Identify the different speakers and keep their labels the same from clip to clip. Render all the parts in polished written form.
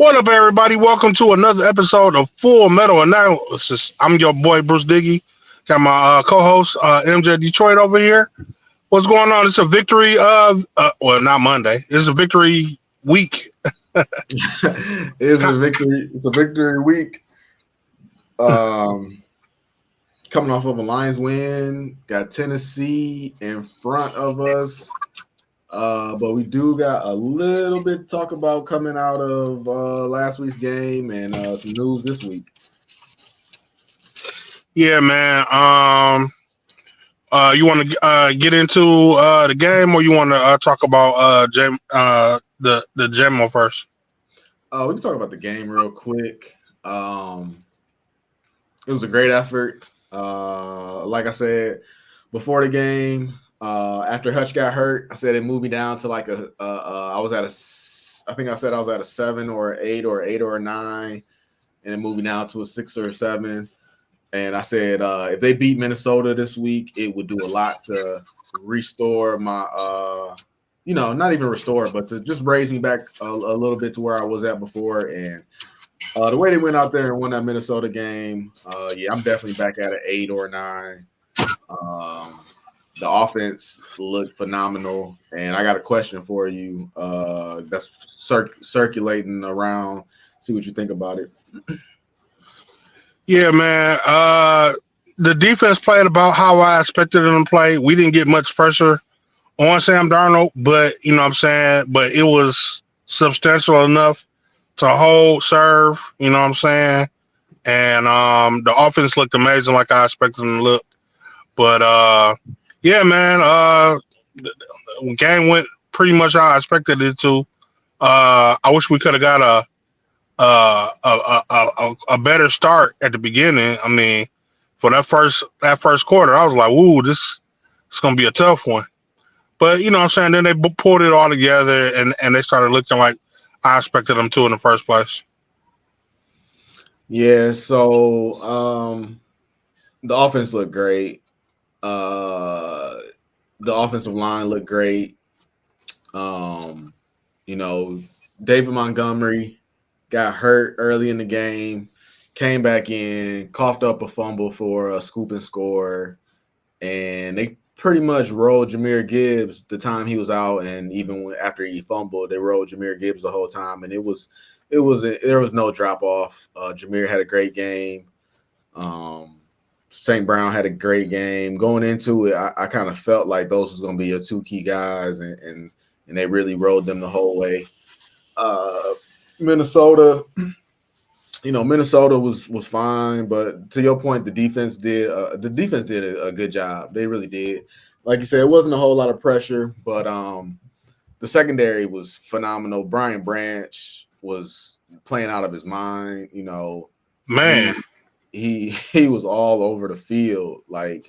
Speaker 1: What up, everybody? Welcome to another episode of Full Metal Analysis. I'm your boy Bruce Diggy. Got my co-host MJ Detroit over here. What's going on? It's a victory of well, not Monday. It's a victory week.
Speaker 2: It's a victory. It's a victory week. Um, Coming off of a Lions win, got Tennessee in front of us. But we do got a little bit to talk about coming out of last week's game and some news this week.
Speaker 1: Yeah, man. You want to get into the game, or you want to talk about the Jamo first?
Speaker 2: We can talk about the game real quick. It was a great effort. Like I said before the game, after Hutch got hurt, I said it moved me down to like I was at I think I said I was at a 7 or 8 or 8 or a 9, and it moved me down to a 6 or a 7. And I said if they beat Minnesota this week, it would do a lot to restore my, not even restore, but to just raise me back a little bit to where I was at before. And the way they went out there and won that Minnesota game, I'm definitely back at an 8 or a 9. The offense looked phenomenal, and I got a question for you that's circulating around. See what you think about it.
Speaker 1: Yeah, man. The defense played about how I expected them to play. We didn't get much pressure on Sam Darnold, but you know what I'm saying? But it was substantial enough to hold, serve, you know what I'm saying? And the offense looked amazing like I expected them to look. But yeah, man, the game went pretty much how I expected it to. I wish we could have got a better start at the beginning. I mean, for that first quarter, I was like, "Ooh, this is gonna be a tough one." But you know what I'm saying? Then they pulled it all together and they started looking like I expected them to in the first place.
Speaker 2: Yeah, so the offense looked great. The offensive line looked great. Um, you know, David Montgomery got hurt early in the game, came back in, coughed up a fumble for a scoop and score, and they pretty much rolled Jahmyr Gibbs the time he was out, and even after he fumbled, they rolled Jahmyr Gibbs the whole time, and there was no drop off. Jahmyr had a great game. St. Brown had a great game. Going into it, I kind of felt like those was going to be your two key guys, and they really rode them the whole way. Minnesota, Minnesota was fine, but to your point, the defense did a good job. They really did. Like you said, it wasn't a whole lot of pressure, but the secondary was phenomenal. Brian Branch was playing out of his mind.
Speaker 1: Man,
Speaker 2: He was all over the field, like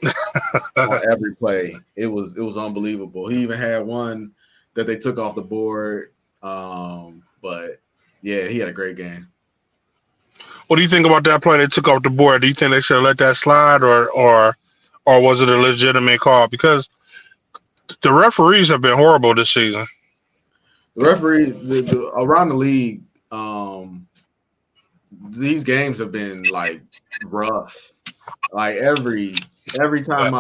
Speaker 2: on every play. It was unbelievable. He even had one that they took off the board. But yeah, he had a great game.
Speaker 1: what do you think about that play they took off the board? Do you think they should have let that slide, or was it a legitimate call? Because the referees have been horrible this season.
Speaker 2: The referee around the league, these games have been like rough. Like every time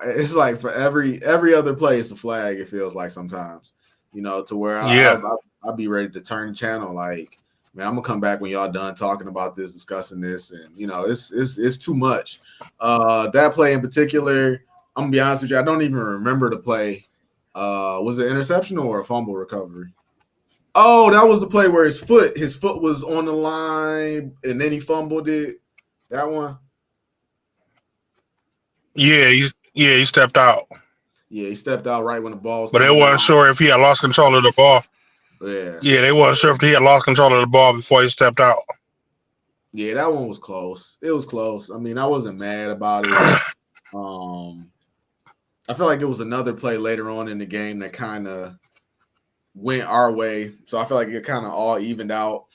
Speaker 2: it's like for every other play, it's a flag. It feels like sometimes, to where
Speaker 1: Yeah,
Speaker 2: I'll be ready to turn the channel. Like, man, I'm gonna come back when y'all done talking about this, discussing this, and it's too much. That play in particular, I'm gonna be honest with you, I don't even remember the play. Was it interception or a fumble recovery? Oh, that was the play where his foot was on the line and then he fumbled it. That one.
Speaker 1: yeah, he stepped out,
Speaker 2: Yeah, he stepped out right when the ball was
Speaker 1: but they
Speaker 2: coming
Speaker 1: wasn't
Speaker 2: down.
Speaker 1: sure if he had lost control of the ball.
Speaker 2: Yeah.
Speaker 1: Yeah, they wasn't sure if he had lost control of the ball before he stepped out.
Speaker 2: Yeah, that one was close. It was close. I mean, I wasn't mad about it. Um, I feel like it was another play later on in the game that kind of went our way. So I feel like it kind of all evened out.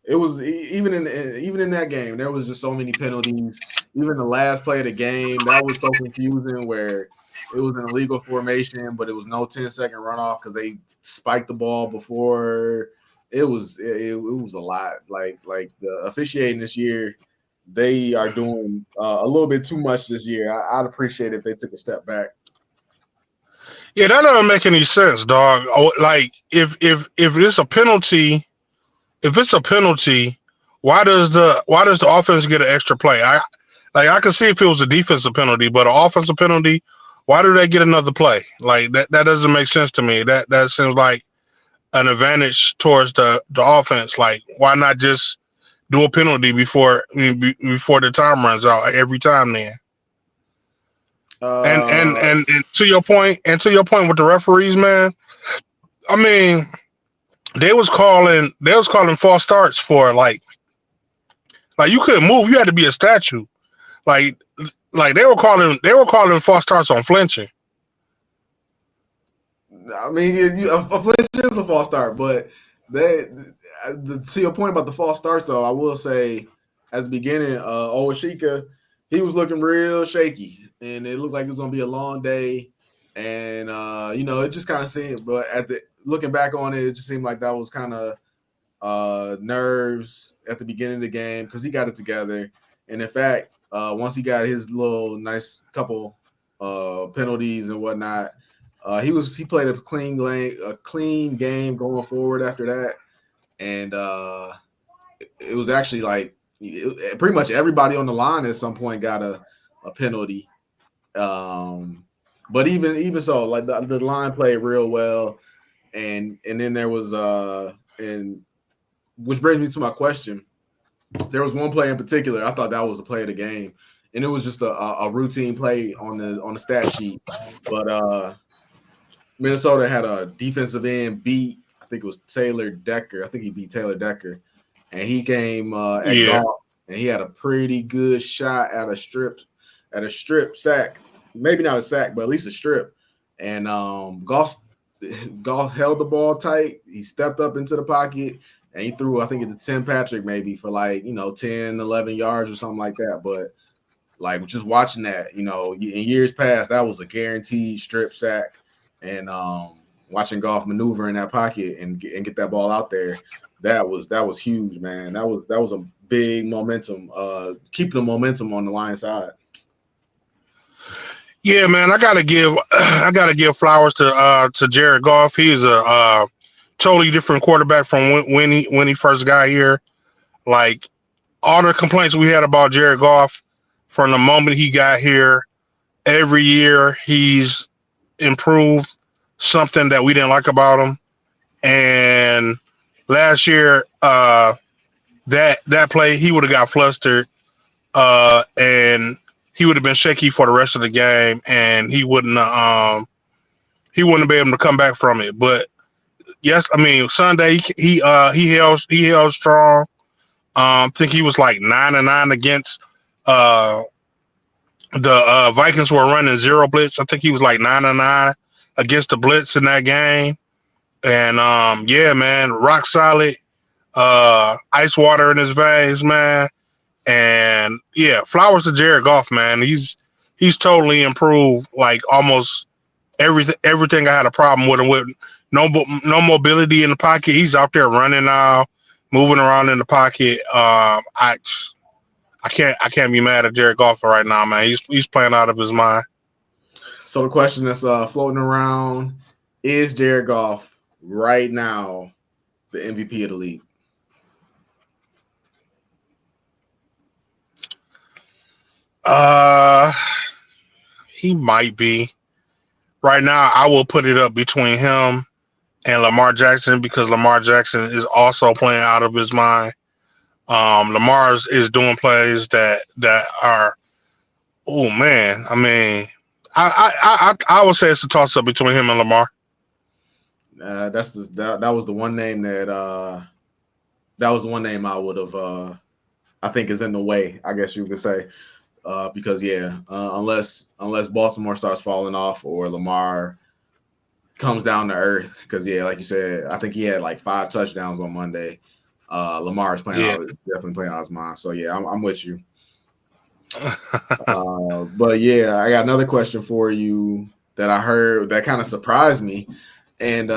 Speaker 2: It was even in that game, there was just so many penalties. Even the last play of the game, that was so confusing where it was an illegal formation, but it was no 10-second runoff because they spiked the ball before it was a lot. Like the officiating this year, they are doing a little bit too much this year. I'd appreciate if they took a step back.
Speaker 1: Yeah, that doesn't make any sense, dog. Like if it's a penalty, if it's a penalty, why does the offense get an extra play? I can see if it was a defensive penalty, but an offensive penalty, why do they get another play? Like that doesn't make sense to me. That seems like an advantage towards the offense. Like why not just do a penalty before the time runs out every time then? And and
Speaker 2: Uh,
Speaker 1: and, and to your point with the referees, man. I mean, they was calling false starts for like you couldn't move. You had to be a statue. Like like they were calling false starts on flinching.
Speaker 2: I mean, a flinch is a false start, but they to your point about the false starts, though, I will say at the beginning, Owashika, he was looking real shaky, and it looked like it was going to be a long day. And it just kind of seemed, but at the looking back on it, it just seemed like that was kind of nerves at the beginning of the game because he got it together. And in fact, once he got his little nice couple penalties and whatnot, he played a clean game going forward after that, and it was actually like pretty much everybody on the line at some point got a penalty. But even so, like the line played real well, and then there was and which brings me to my question. There was one play in particular I thought that was the play of the game, and it was just a routine play on the stat sheet, but Minnesota had a defensive end beat. I think it was Taylor Decker. I think he beat Taylor Decker, and he came at
Speaker 1: Yeah,
Speaker 2: golf, and he had a pretty good shot at a strip sack. Maybe not a sack, but at least a strip. And golf held the ball tight. He stepped up into the pocket and he threw, I think it's a Tim Patrick maybe for 10, 11 yards or something like that. But like just watching that, in years past, that was a guaranteed strip sack. And watching golf maneuver in that pocket and get that ball out there, that was huge, man. That was a big momentum, keeping the momentum on the Lions side.
Speaker 1: yeah, man. I gotta give flowers to Jared Goff. He's a totally different quarterback from when he first got here. Like all the complaints we had about Jared Goff from the moment he got here, every year he's improved something that we didn't like about him. And last year, that play he would have got flustered, and he would have been shaky for the rest of the game, and he wouldn't be able to come back from it. But yes, I mean Sunday he held strong. I think he was like 9-9 against uh, the Vikings were running zero blitz. I think he was like 9-9 against the blitz in that game. And yeah, man, rock solid, ice water in his veins, man. And yeah, flowers to Jared Goff, man. He's totally improved. Like almost everything I had a problem with him with. No mobility in the pocket. He's out there running now, moving around in the pocket. I can't be mad at Jared Goff right now, man. He's playing out of his mind.
Speaker 2: So the question that's floating around is Jared Goff right now the MVP of the league?
Speaker 1: Uh, he might be. Right now, I will put it up between him and Lamar Jackson because Lamar Jackson is also playing out of his mind. Lamar's is doing plays that are, oh man. I mean, I would say it's a toss up between him and Lamar.
Speaker 2: That was the one name that was the one name I would have I think is in the way, I guess you could say. Because unless Baltimore starts falling off or Lamar comes down to earth, because like you said, I think he had like 5 touchdowns on Monday. Lamar is
Speaker 1: Yeah.
Speaker 2: definitely playing out his mind. So yeah, I'm with you. But yeah, I got another question for you that I heard that kind of surprised me, and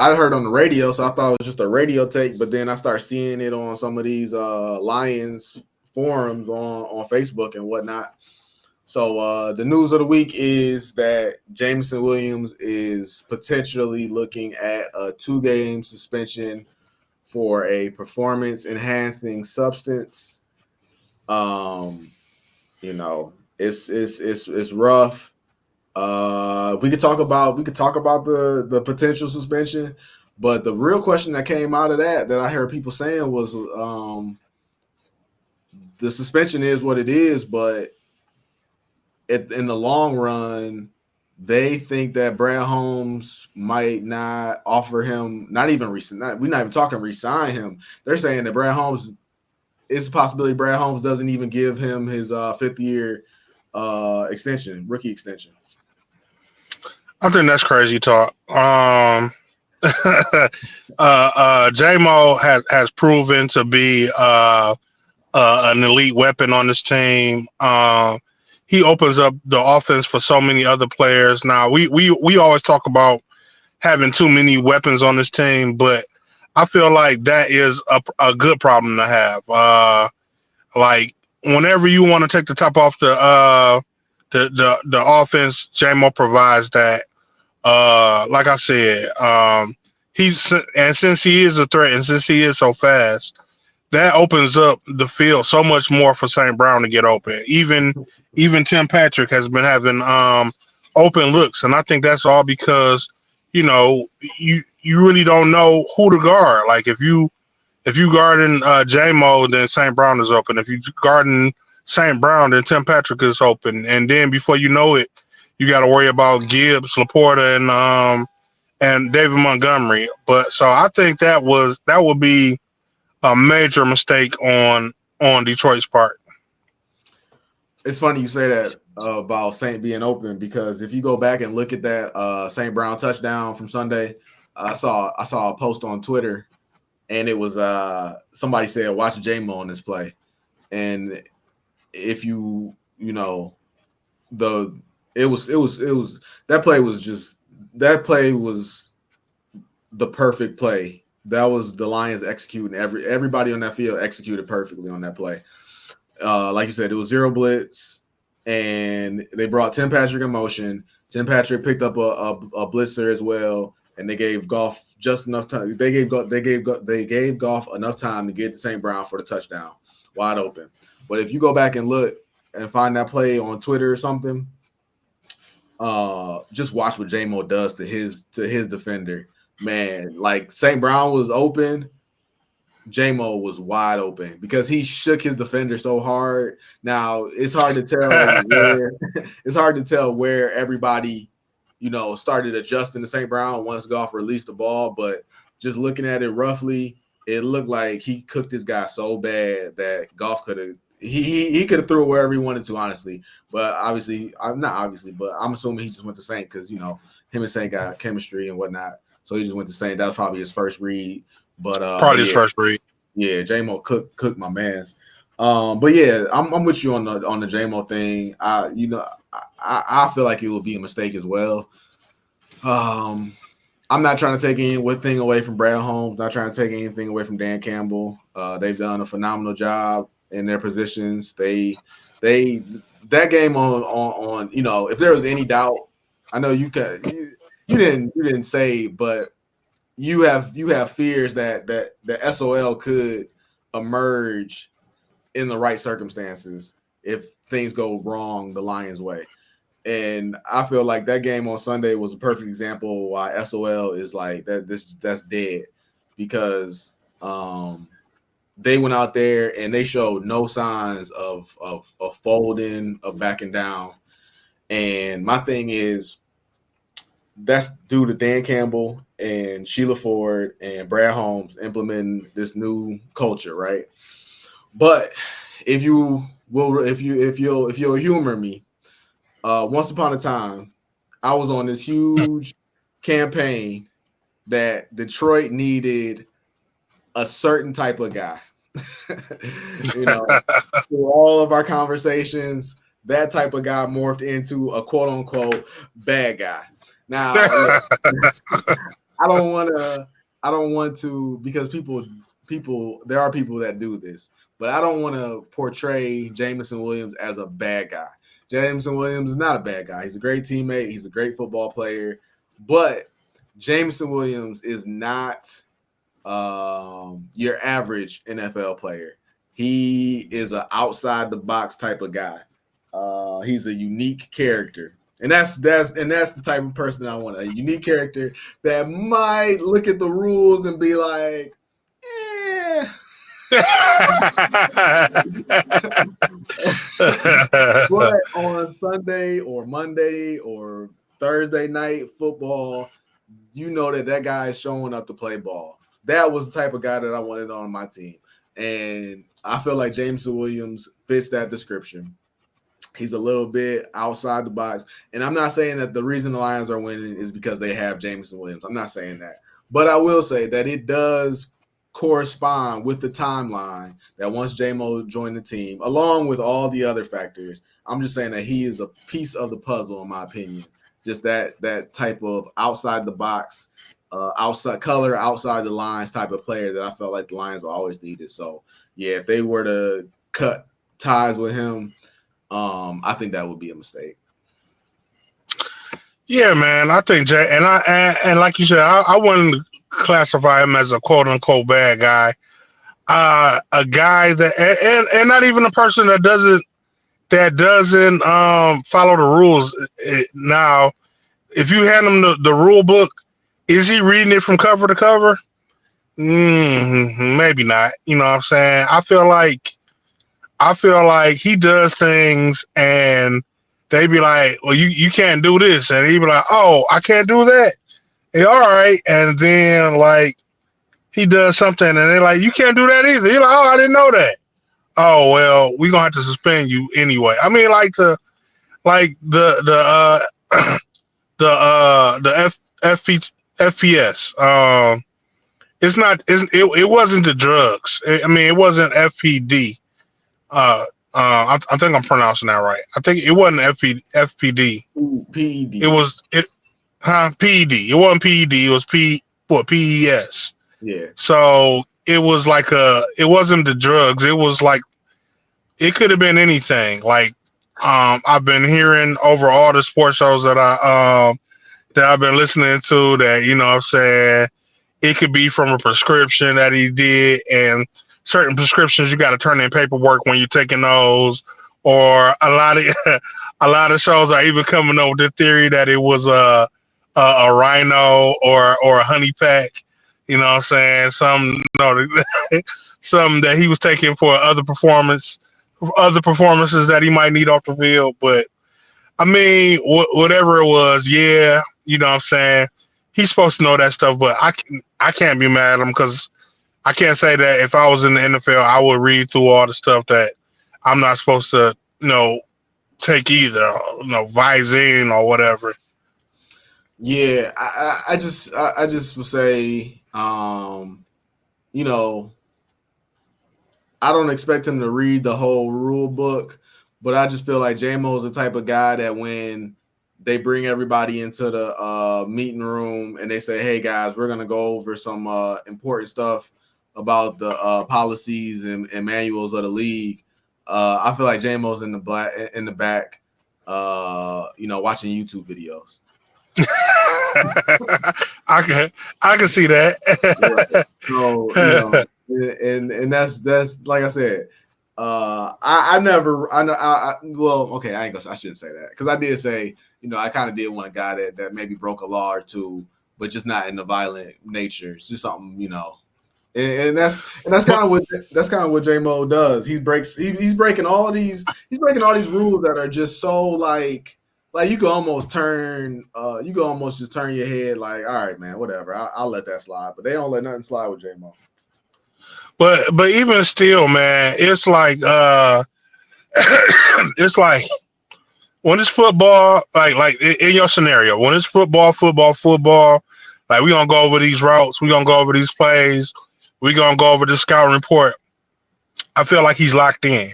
Speaker 2: I heard on the radio, so I thought it was just a radio take. But then I started seeing it on some of these Lions forums on Facebook and whatnot. So the news of the week is that Jameson Williams is potentially looking at a 2-game suspension for a performance-enhancing substance. You know, it's rough. We could talk about the potential suspension, but the real question that came out of that I heard people saying was the suspension is what it is, but in the long run, they think that Brad Holmes might not offer him, we're not even talking resign him. They're saying that Brad Holmes, it's a possibility Brad Holmes doesn't even give him his 5th year rookie extension.
Speaker 1: I think that's crazy talk. Jamo has proven to be an elite weapon on this team. He opens up the offense for so many other players. Now we always talk about having too many weapons on this team, but I feel like that is a good problem to have. Like whenever you want to take the top off the offense, Jamo provides that. Like I said, since he is a threat and since he is so fast, that opens up the field so much more for St. Brown to get open. Even Tim Patrick has been having open looks, and I think that's all because you know you really don't know who to guard. Like if you guarding Jamo, then St. Brown is open. If you guarding St. Brown, then Tim Patrick is open, and then before you know it, you got to worry about Gibbs, Laporta, and David Montgomery. But so I think that would be a major mistake on Detroit's part.
Speaker 2: It's funny you say that about Saint being open, because if you go back and look at that St. Brown touchdown from Sunday, I saw a post on Twitter, and it was somebody said watch Jamo on this play, and if you know it was that play was the perfect play. That was the Lions executing. Everybody on that field executed perfectly on that play. Like you said, it was zero blitz, and they brought Tim Patrick in motion. Tim Patrick picked up a blitzer as well, and they gave Goff just enough time. They gave Goff enough time to get to St. Brown for the touchdown, wide open. But if you go back and look and find that play on Twitter or something, just watch what Jamo does to his defender. Man, like St. Brown was open, Jamo was wide open because he shook his defender so hard. Now it's hard to tell where everybody, started adjusting to St. Brown once Goff released the ball. But just looking at it roughly, it looked like he cooked this guy so bad that Goff could have he could have threw it wherever he wanted to, honestly. But I'm assuming he just went to Saint because him and Saint got chemistry and whatnot. So he just went to Saint. That was probably his first read. But
Speaker 1: probably his first read.
Speaker 2: Yeah, Jamo cooked my man's. But yeah, I'm with you on the Jamo thing. I feel like it will be a mistake as well. I'm not trying to take anything away from Brad Holmes. Not trying to take anything away from Dan Campbell. They've done a phenomenal job in their positions. That game on if there was any doubt, I know you didn't say, but you have fears that the SOL could emerge in the right circumstances if things go wrong the Lions' way. And I feel like that game on Sunday was a perfect example of why SOL is like that. That's dead because they went out there and they showed no signs of folding, of backing down. And my thing is, that's due to Dan Campbell and Sheila Ford and Brad Holmes implementing this new culture, right? But if you'll humor me, once upon a time, I was on this huge campaign that Detroit needed a certain type of guy. Through all of our conversations, that type of guy morphed into a quote unquote bad guy. Now, look, I don't want to. I don't want to because there are people that do this, but I don't want to portray Jameson Williams as a bad guy. Jameson Williams is not a bad guy. He's a great teammate. He's a great football player, but Jameson Williams is not your average NFL player. He is an outside the box type of guy. He's a unique character. And that's the type of person I want, a unique character that might look at the rules and be like, but on Sunday or Monday or Thursday night football, you know that guy is showing up to play ball. That was the type of guy that I wanted on my team. And I feel like Jameson Williams fits that description. He's a little bit outside the box. And I'm not saying that the reason the Lions are winning is because they have Jameson Williams. I'm not saying that. But I will say that it does correspond with the timeline that once Jamo joined the team, along with all the other factors, I'm just saying that he is a piece of the puzzle, in my opinion. Just that type of outside the box, outside the lines type of player that I felt like the Lions always needed. So, yeah, if they were to cut ties with him, I think that would be a mistake.
Speaker 1: Yeah, man. I think Jay and like you said, I wouldn't classify him as a quote unquote bad guy. A guy that and not even a person that doesn't follow the rules. Now, if you hand him the rule book, is he reading it from cover to cover? Maybe not. You know what I'm saying? I feel like he does things and they be like, well, you can't do this. And he be like, oh, I can't do that. And, all right. And then, like, he does something and they're like, you can't do that either. You're like, oh, I didn't know that. Oh, well, we're going to have to suspend you anyway. I mean, like, the FPS. It wasn't the drugs. I mean, it wasn't FPD. I think I'm pronouncing that right. I think it wasn't FPD.
Speaker 2: PED.
Speaker 1: It was PED. It wasn't PED. It was PES.
Speaker 2: Yeah.
Speaker 1: So it was like it wasn't the drugs. It was like it could have been anything. Like I've been hearing over all the sports shows that I've been listening to that, you know what I'm saying, it could be from a prescription that he did, and certain prescriptions you got to turn in paperwork when you're taking those, or a lot of shows are even coming up with the theory that it was a rhino or a honey pack, you know what I'm saying, some that he was taking for other performances that he might need off the field. But I mean, whatever it was, yeah, you know what I'm saying, he's supposed to know that stuff, but I can't be mad at him because I can't say that if I was in the NFL, I would read through all the stuff that I'm not supposed to, take either, Visine or whatever.
Speaker 2: Yeah, I just would say, I don't expect him to read the whole rule book, but I just feel like Jamo is the type of guy that when they bring everybody into the meeting room and they say, hey, guys, we're going to go over some important stuff about the policies and manuals of the league. I feel like Jamo's in the back, watching YouTube videos.
Speaker 1: I can see that.
Speaker 2: Right. So, and that's like I said, I shouldn't say that, because I did say, I kind of did want a guy that maybe broke a law or two, but just not in the violent nature. It's just something, and that's kind of what Jamo does. He's breaking all these rules that are just so like you can almost just turn your head like, all right, man, whatever, I'll let that slide. But they don't let nothing slide with Jamo.
Speaker 1: But even still, man, it's like it's like when it's football, like in your scenario, when it's football, like we're gonna go over these routes, we're gonna go over these plays, we're gonna go over the scouting report. I feel like he's locked in.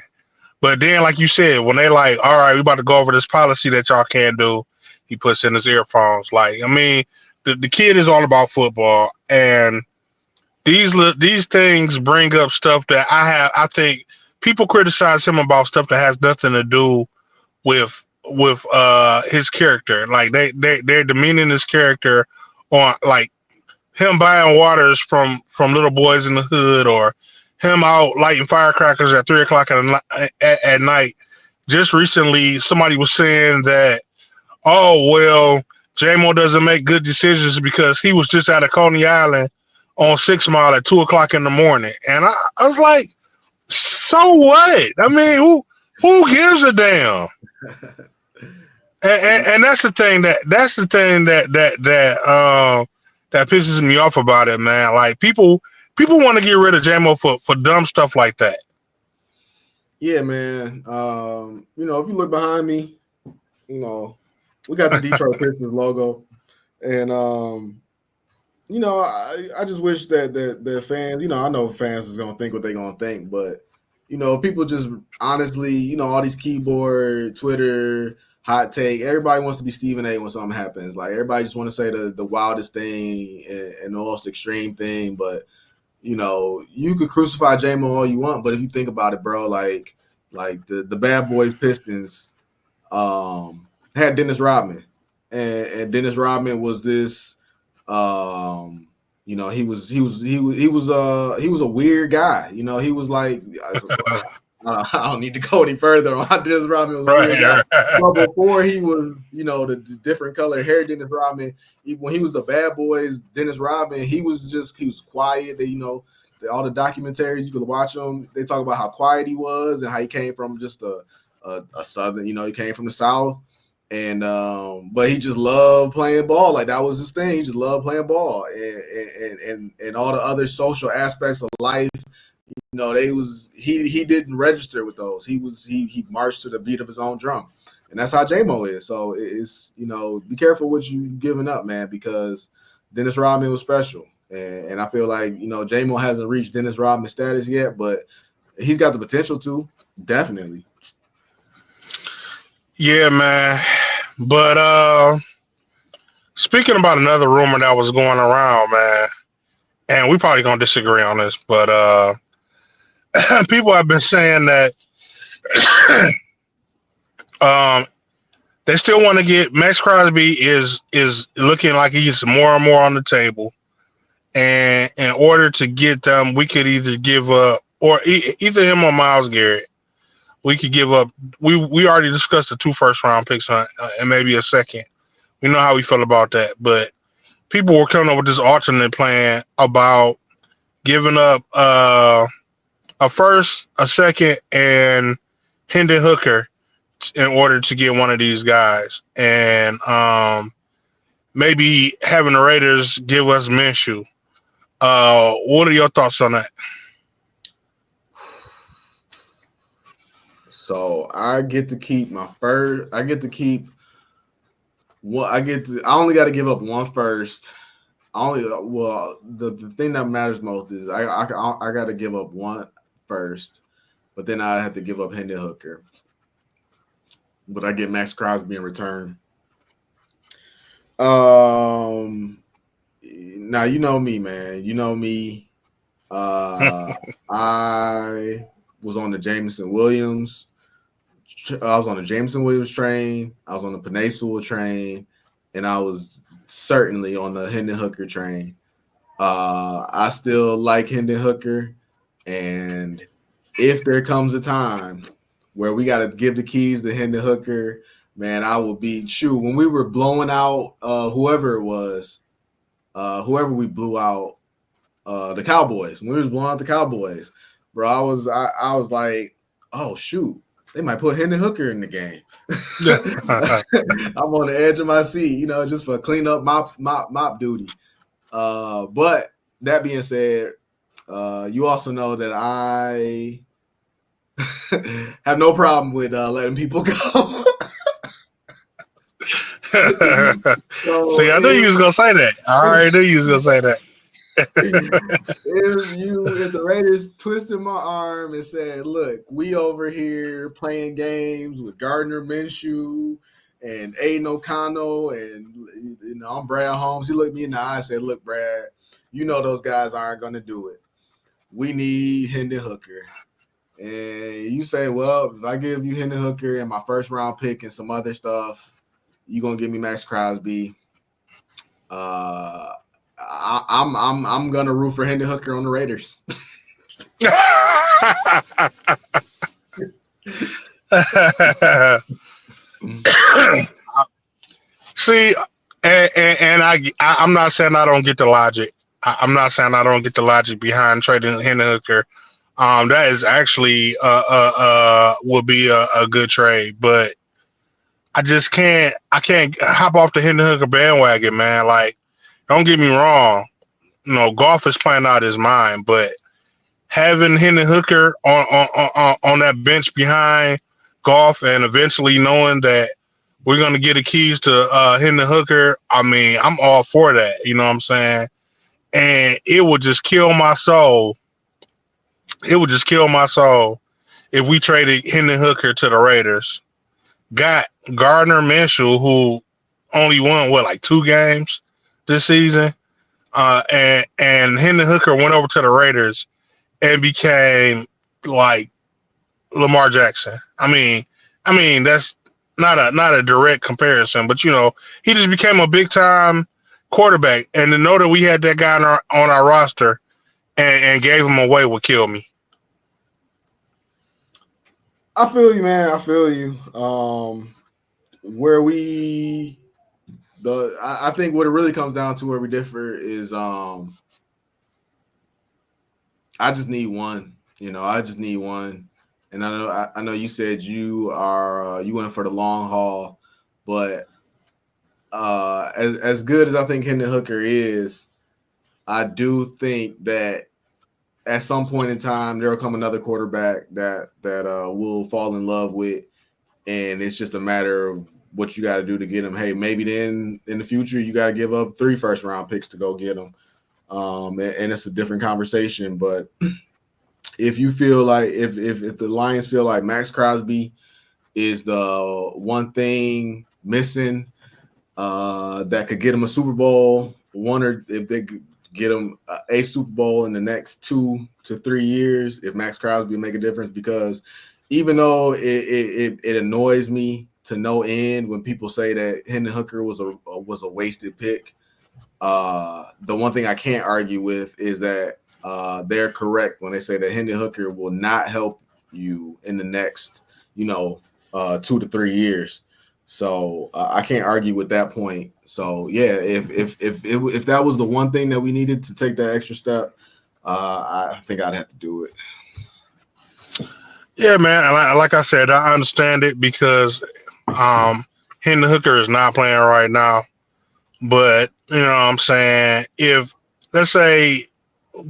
Speaker 1: But then, like you said, when they like, all right, we about to go over this policy that y'all can't do, he puts in his earphones. Like, I mean, the kid is all about football, and these things bring up stuff that I think people criticize him about stuff that has nothing to do with his character. Like they're demeaning his character on like him buying waters from little boys in the hood, or him out lighting firecrackers at 3 o'clock at night. Just recently, somebody was saying that, oh well, Jamo doesn't make good decisions because he was just out of Coney Island on 6 Mile at 2 o'clock in the morning, and I was like, so what? I mean, who gives a damn? And that's the thing that pisses me off about it, man. Like people want to get rid of Jamo for dumb stuff like that.
Speaker 2: Yeah, man. You know, if you look behind me, you know, we got the Detroit Pistons logo, and you know, I just wish that the fans, you know, I know fans is gonna think what they're gonna think, but you know, people just honestly, you know, all these keyboard, Twitter, hot take, everybody wants to be Stephen A. when something happens. Like everybody just want to say the wildest thing and the most extreme thing, but you know, you could crucify Jamo all you want, but if you think about it, bro, like the Bad Boys Pistons had Dennis Rodman, and Dennis Rodman was this you know, he was a weird guy. You know, he was like I don't need to go any further on how Dennis Rodman was a weird guy. But before he was, you know, the different color hair Dennis Rodman, when he was the Bad Boys Dennis Rodman, he was quiet. You know, all the documentaries you could watch them. They talk about how quiet he was and how he came from just a southern. You know, he came from the South, and but he just loved playing ball. Like that was his thing. He just loved playing ball, and all the other social aspects of life. You know, he didn't register with those. He marched to the beat of his own drum, and that's how Jamo is. So it's, you know, be careful what you giving up, man, because Dennis Rodman was special, and I feel like, you know, Jamo hasn't reached Dennis Rodman status yet, but he's got the potential to, definitely.
Speaker 1: Yeah, man. But speaking about another rumor that was going around, man, and we probably gonna disagree on this, but people have been saying that um, they still want to get Maxx Crosby is looking like he's more and more on the table, and in order to get them, we could either give up or either him or Myles Garrett. We could give up. We already discussed the 2 first-round picks and maybe a second. We know how we feel about that, but people were coming up with this alternate plan about giving up a first, a second, and Hendon Hooker in order to get one of these guys, and maybe having the Raiders give us Minshew. What are your thoughts on that?
Speaker 2: So I get to keep my first. I get to keep what I get to. I only got to give up one first. The thing that matters most is I got to give up one first, but then I have to give up Hendon Hooker. But I get Maxx Crosby in return. Now you know me, man. You know me. I was on the Jameson Williams. I was on the Jameson Williams train. I was on the Penei Sewell train, and I was certainly on the Hendon Hooker train. I still like Hendon Hooker, and if there comes a time where we got to give the keys to Hendon Hooker, man, I will be when we were blowing out whoever it was, whoever we blew out, the Cowboys. When we was blowing out the Cowboys, bro, I was like, oh shoot, they might put Hendon Hooker in the game. I'm on the edge of my seat, you know, just for clean up mop duty. But that being said, you also know that I have no problem with letting people go.
Speaker 1: See, I knew you was gonna say that. I already knew you was gonna say that.
Speaker 2: if the Raiders twisted my arm and said, "Look, we over here playing games with Gardner Minshew and Aiden O'Connell, and I'm Brad Holmes. He looked me in the eye and said, "Look, Brad, you know those guys aren't going to do it. We need Hendon Hooker." And you say, "Well, if I give you Hendon Hooker and my first round pick and some other stuff, you gonna give me Maxx Crosby." I'm gonna root for Hendon Hooker on the Raiders.
Speaker 1: See, and I'm not saying I don't get the logic. I'm not saying I don't get the logic behind trading Hendon Hooker. That is actually would be a good trade, but I just can't. I can't hop off the Hendon Hooker bandwagon, man. Like, don't get me wrong. Golf is playing out his mind, but having Hendon Hooker on that bench behind Golf, and eventually knowing that we're gonna get the keys to Hendon Hooker, I mean, I'm all for that. You know what I'm saying? And it would just kill my soul. It would just kill my soul if we traded Hendon Hooker to the Raiders. Got Gardner Minshew, who only won like 2 games this season, and Hendon Hooker went over to the Raiders and became like Lamar Jackson. I mean that's not a direct comparison, but he just became a big time quarterback, and to know that we had that guy on our roster and gave him away would kill me.
Speaker 2: I feel you, man. I feel you. I think what it really comes down to where we differ is I just need one. I just need one. And I know you said you went for the long haul, but as good as I think Hendon Hooker is, I do think that at some point in time there will come another quarterback that we'll fall in love with, and it's just a matter of what you got to do to get him. Hey, maybe then in the future you got to give up 3 first-round picks to go get him, and it's a different conversation. But if you feel like if the Lions feel like Maxx Crosby is the one thing missing that could get him a Super Bowl, or if they could get him a Super Bowl in the next 2 to 3 years, if Maxx Crosby will make a difference, because even though it annoys me to no end when people say that Hendon Hooker was a wasted pick, the one thing I can't argue with is that they're correct when they say that Hendon Hooker will not help you in the next 2 to 3 years. So I can't argue with that point. So yeah, if that was the one thing that we needed to take that extra step, I think I'd have to do it.
Speaker 1: Yeah, man. Like I said, I understand it because Hendon Hooker is not playing right now. But you know what I'm saying, if let's say,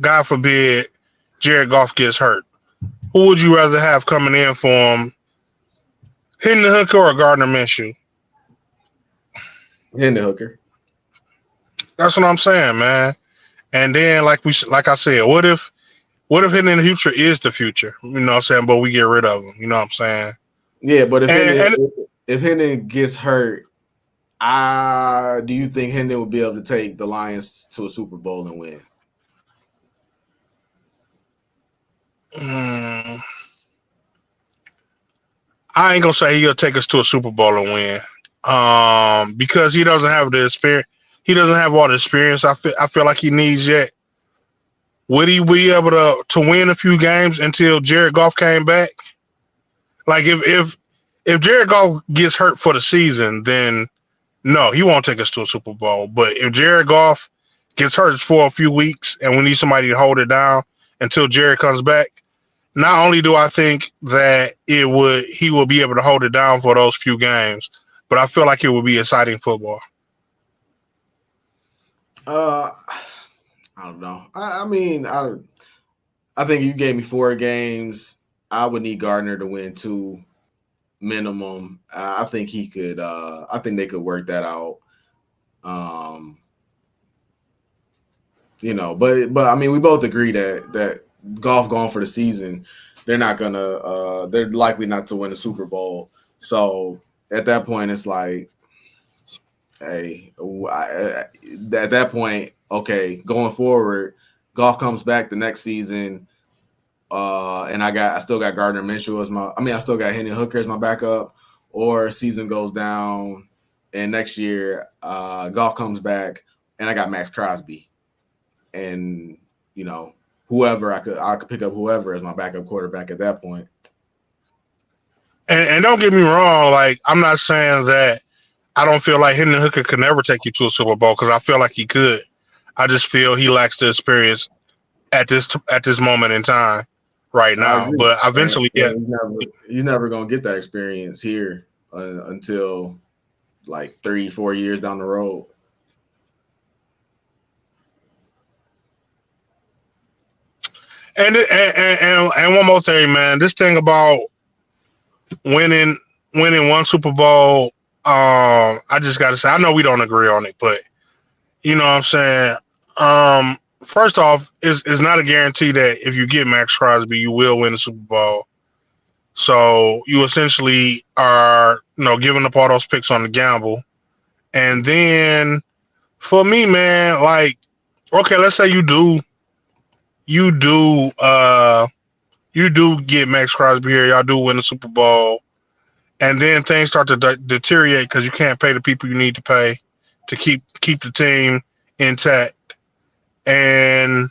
Speaker 1: God forbid, Jared Goff gets hurt, who would you rather have coming in for him, Hendon Hooker or Gardner Minshew?
Speaker 2: Hendon Hooker.
Speaker 1: That's what I'm saying, man. And then, like I said, what if Hendon in the future is the future? You know what I'm saying? But we get rid of him. You know what I'm saying?
Speaker 2: Yeah, but if Hendon gets hurt, do you think Hendon would be able to take the Lions to a Super Bowl and win?
Speaker 1: I ain't gonna say he'll take us to a Super Bowl and win, because he doesn't have the experience. He doesn't have all the experience I feel like he needs yet. Would he be able to win a few games until Jared Goff came back? Like if Jared Goff gets hurt for the season, then no, he won't take us to a Super Bowl. But if Jared Goff gets hurt for a few weeks and we need somebody to hold it down until Jared comes back, not only do I think that he will be able to hold it down for those few games, but I feel like it will be exciting football.
Speaker 2: I don't know. I mean, I think if you gave me 4 games, I would need Gardner to win 2 minimum. I think he could. I think they could work that out. But I mean, we both agree that Goff gone for the season. They're not gonna. They're likely not to win a Super Bowl. So at that point, it's like, hey, at that point, okay, going forward, Goff comes back the next season, and I still got Gardner Minshew as I still got Hendon Hooker as my backup, or season goes down, and next year, Goff comes back, and I got Maxx Crosby, and whoever I could pick up whoever as my backup quarterback at that point.
Speaker 1: And don't get me wrong, like I'm not saying that I don't feel like Hendon Hooker could never take you to a Super Bowl because I feel like he could. I just feel he lacks the experience at this moment in time right
Speaker 2: I
Speaker 1: now.
Speaker 2: agree,
Speaker 1: But
Speaker 2: and
Speaker 1: eventually, yeah.
Speaker 2: he's never gonna get that experience here until like 3-4 years down the road.
Speaker 1: And one more thing, man. This thing about winning winning one Super Bowl, I just got to say, I know we don't agree on it, but you know what I'm saying. First off, it's not a guarantee that if you get Maxx Crosby, you will win the Super Bowl. So you essentially are, giving up all those picks on the gamble. And then for me, man, like, okay, let's say you do, you do get Maxx Crosby here, y'all do win the Super Bowl, and then things start to deteriorate because you can't pay the people you need to pay to keep the team intact. And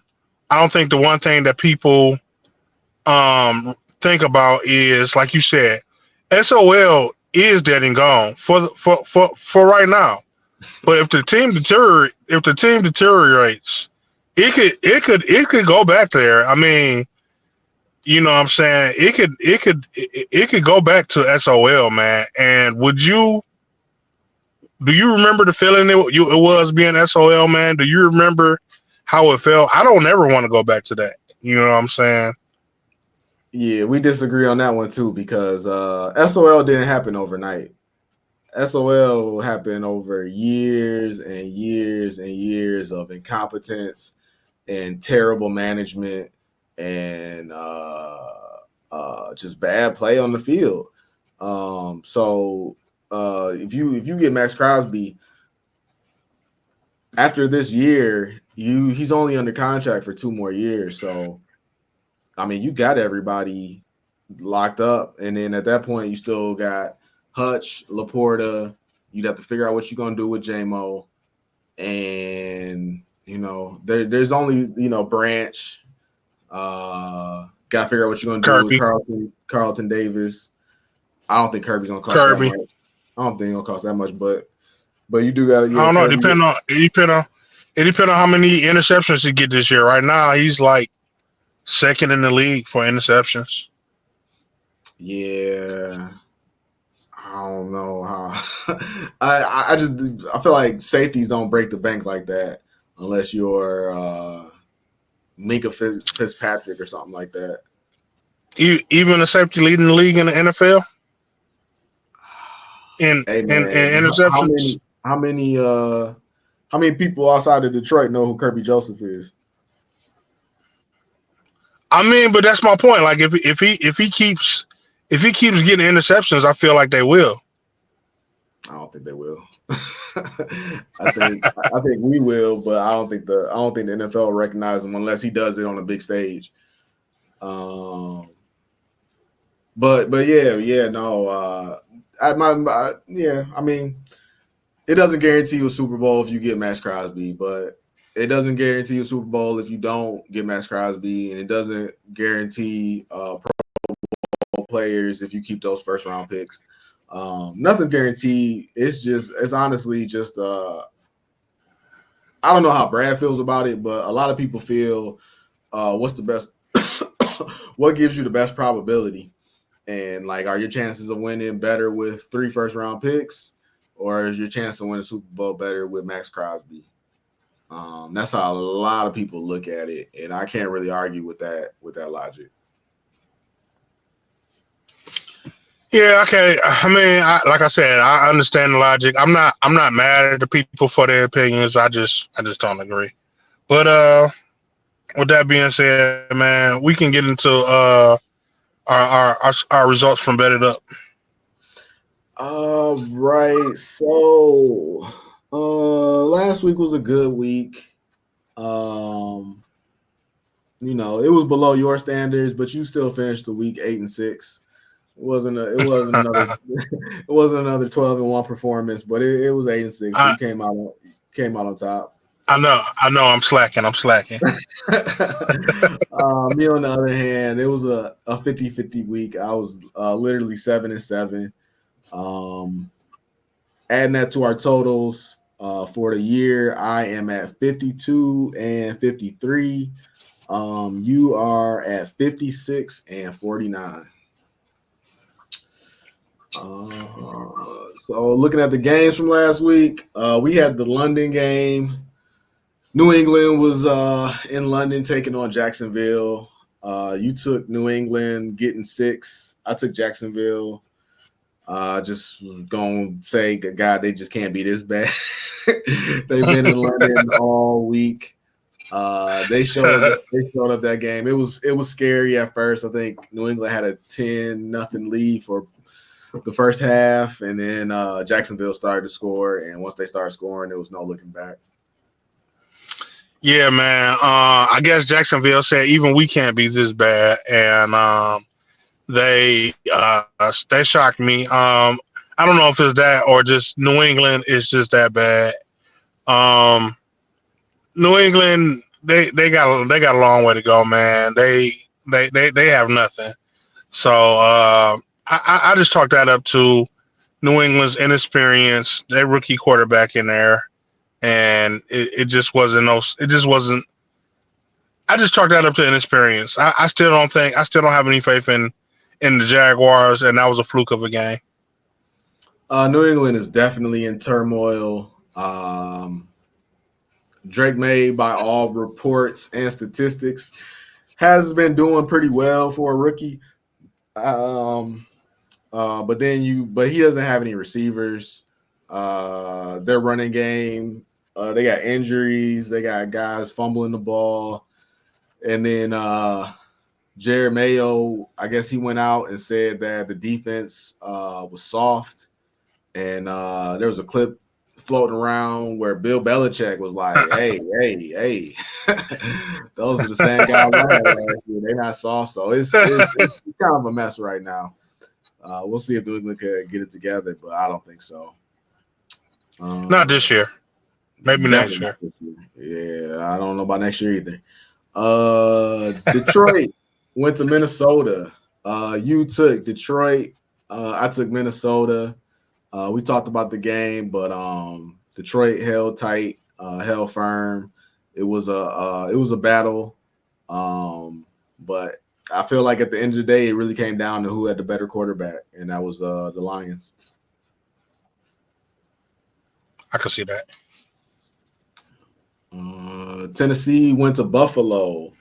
Speaker 1: I don't think the one thing that people think about is, like you said, SOL is dead and gone for right now. But if the team deteriorates, it could go back there. I mean, you know what I'm saying? It could go back to SOL, man. And do you remember the feeling it was being SOL, man? Do you remember how it felt? I don't ever want to go back to that. You know what I'm saying?
Speaker 2: Yeah, we disagree on that one too because SOL didn't happen overnight. SOL happened over years and years and years of incompetence and terrible management and just bad play on the field. So if you get Maxx Crosby after this year, he's only under contract for 2 more years. So I mean, you got everybody locked up, and then at that point, you still got Hutch, Laporta. You'd have to figure out what you're gonna do with Jamo, and there's only Branch. Got to figure out what you're gonna do with
Speaker 1: Kirby,
Speaker 2: Carlton Davis. I don't think Kirby's gonna cost that
Speaker 1: Kirby.
Speaker 2: much. I don't think he's gonna cost that much, but you do got to
Speaker 1: I don't know.
Speaker 2: Kirby.
Speaker 1: It depend on how many interceptions he get this year. Right now, he's like second in the league for interceptions.
Speaker 2: Yeah. I don't know how. I feel like safeties don't break the bank like that unless you're Minka Fitzpatrick or something like that.
Speaker 1: Even a safety leading the league in the NFL
Speaker 2: Hey
Speaker 1: in
Speaker 2: man,
Speaker 1: interceptions.
Speaker 2: how many people outside of Detroit know who Kirby Joseph is?
Speaker 1: I mean, but that's my point. Like if he keeps getting interceptions, I feel like they will.
Speaker 2: I don't think they will. I think we will, but I don't think the NFL will recognize him unless he does it on a big stage. But yeah, no. I mean, it doesn't guarantee you a Super Bowl if you get Maxx Crosby, but it doesn't guarantee you a Super Bowl if you don't get Maxx Crosby, and it doesn't guarantee Pro Bowl players if you keep those first round picks. Nothing's guaranteed. It's honestly just I don't know how Brad feels about it, but a lot of people feel what's the best what gives you the best probability? And like, are your chances of winning better with 3 first round picks, or is your chance to win a Super Bowl better with Maxx Crosby? That's how a lot of people look at it, and I can't really argue with that logic.
Speaker 1: Yeah, okay. I mean, like I said, I understand the logic. I'm not mad at the people for their opinions. I just don't agree. But with that being said, man, we can get into our results from Bet It Up.
Speaker 2: All right. So last week was a good week. Um, it was below your standards, but you still finished the week 8-6. It wasn't another it wasn't another 12-1 performance, but it was 8-6. So
Speaker 1: I
Speaker 2: you came out on top.
Speaker 1: I know I'm slacking. I'm slacking.
Speaker 2: Me on the other hand, it was a 50-50 week. I was literally 7-7. Um, Adding that to our totals for the year, I am at 52-53. You are at 56-49. So looking at the games from last week, we had the London game. New England was in London taking on Jacksonville. You took New England getting 6. I took Jacksonville. Just gonna say, God, they just can't be this bad. They've been in London all week. They showed up that game. It was scary at first. I think New England had a 10-0 lead for the first half, and then Jacksonville started to score. And once they started scoring, there was no looking back.
Speaker 1: Yeah, man. I guess Jacksonville said even we can't be this bad, and they shocked me. I don't know if it's that or just New England is just that bad. Um, New England they got a long way to go, man. They have nothing. So I just chalk that up to New England's inexperience. Their rookie quarterback in there, and it just wasn't no. It just wasn't. I just chalk that up to inexperience. I still don't have any faith in the Jaguars, and that was a fluke of a game.
Speaker 2: New England is definitely in turmoil. Drake May, by all reports and statistics, has been doing pretty well for a rookie. Um, but he doesn't have any receivers. Their running game, they got injuries. They got guys fumbling the ball, and then Jared Mayo, I guess he went out and said that the defense was soft, and there was a clip floating around where Bill Belichick was like, "Hey, hey, hey, those are the same guys I had last year. They're not soft, so it's kind of a mess right now." We'll see if New England could get it together, but I don't think so.
Speaker 1: Not this year. Maybe next
Speaker 2: Definitely not
Speaker 1: year.
Speaker 2: this year. Yeah, I don't know about next year either. Detroit went to Minnesota. You took Detroit. I took Minnesota. We talked about the game, but Detroit held tight, held firm. It was a battle, but I feel like at the end of the day, it really came down to who had the better quarterback, and that was the Lions.
Speaker 1: I can see that.
Speaker 2: Tennessee went to Buffalo.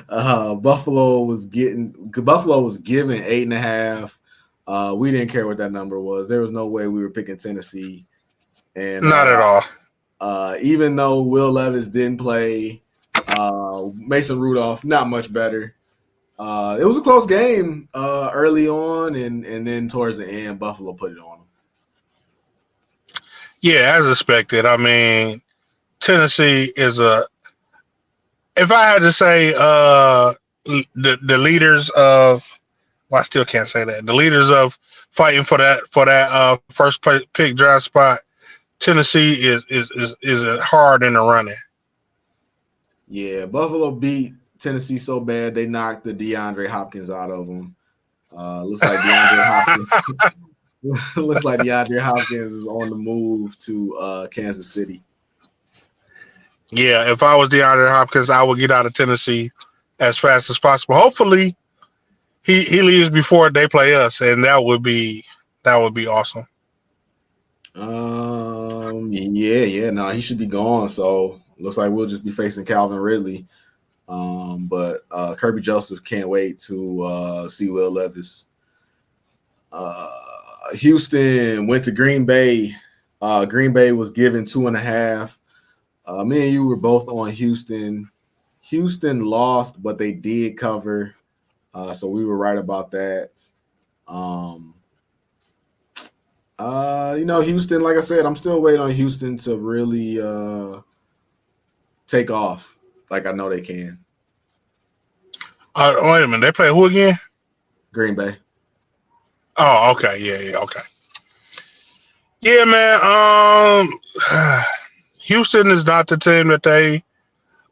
Speaker 2: Buffalo was given 8.5. We didn't care what that number was. There was no way we were picking Tennessee. And
Speaker 1: Not at all.
Speaker 2: even though Will Levis didn't play, Mason Rudolph not much better. It was a close game early on, and then towards the end, Buffalo put it on them.
Speaker 1: Yeah, as expected. I mean, Tennessee is a. If I had to say, the leaders of, well, I still can't say that. The leaders of fighting for that first pick draft spot, Tennessee is hard in the running.
Speaker 2: Yeah, Buffalo beat Tennessee so bad they knocked the DeAndre Hopkins out of them. Looks like DeAndre Hopkins. Looks like DeAndre Hopkins is on the move to Kansas City.
Speaker 1: Yeah, if I was DeAndre Hopkins, I would get out of Tennessee as fast as possible. Hopefully, he leaves before they play us, and that would be awesome.
Speaker 2: Yeah, no, he should be gone. So looks like we'll just be facing Calvin Ridley. But Kirby Joseph can't wait to see Will Levis. Uh, Houston went to Green Bay. Green Bay was given 2.5. Me and you were both on Houston. Houston lost, but they did cover. So we were right about that. Um, Houston, like I said, I'm still waiting on Houston to really take off. Like I know they can.
Speaker 1: Wait a minute, they play who again?
Speaker 2: Green Bay.
Speaker 1: Oh, okay, yeah, okay. Yeah, man. Houston is not the team that they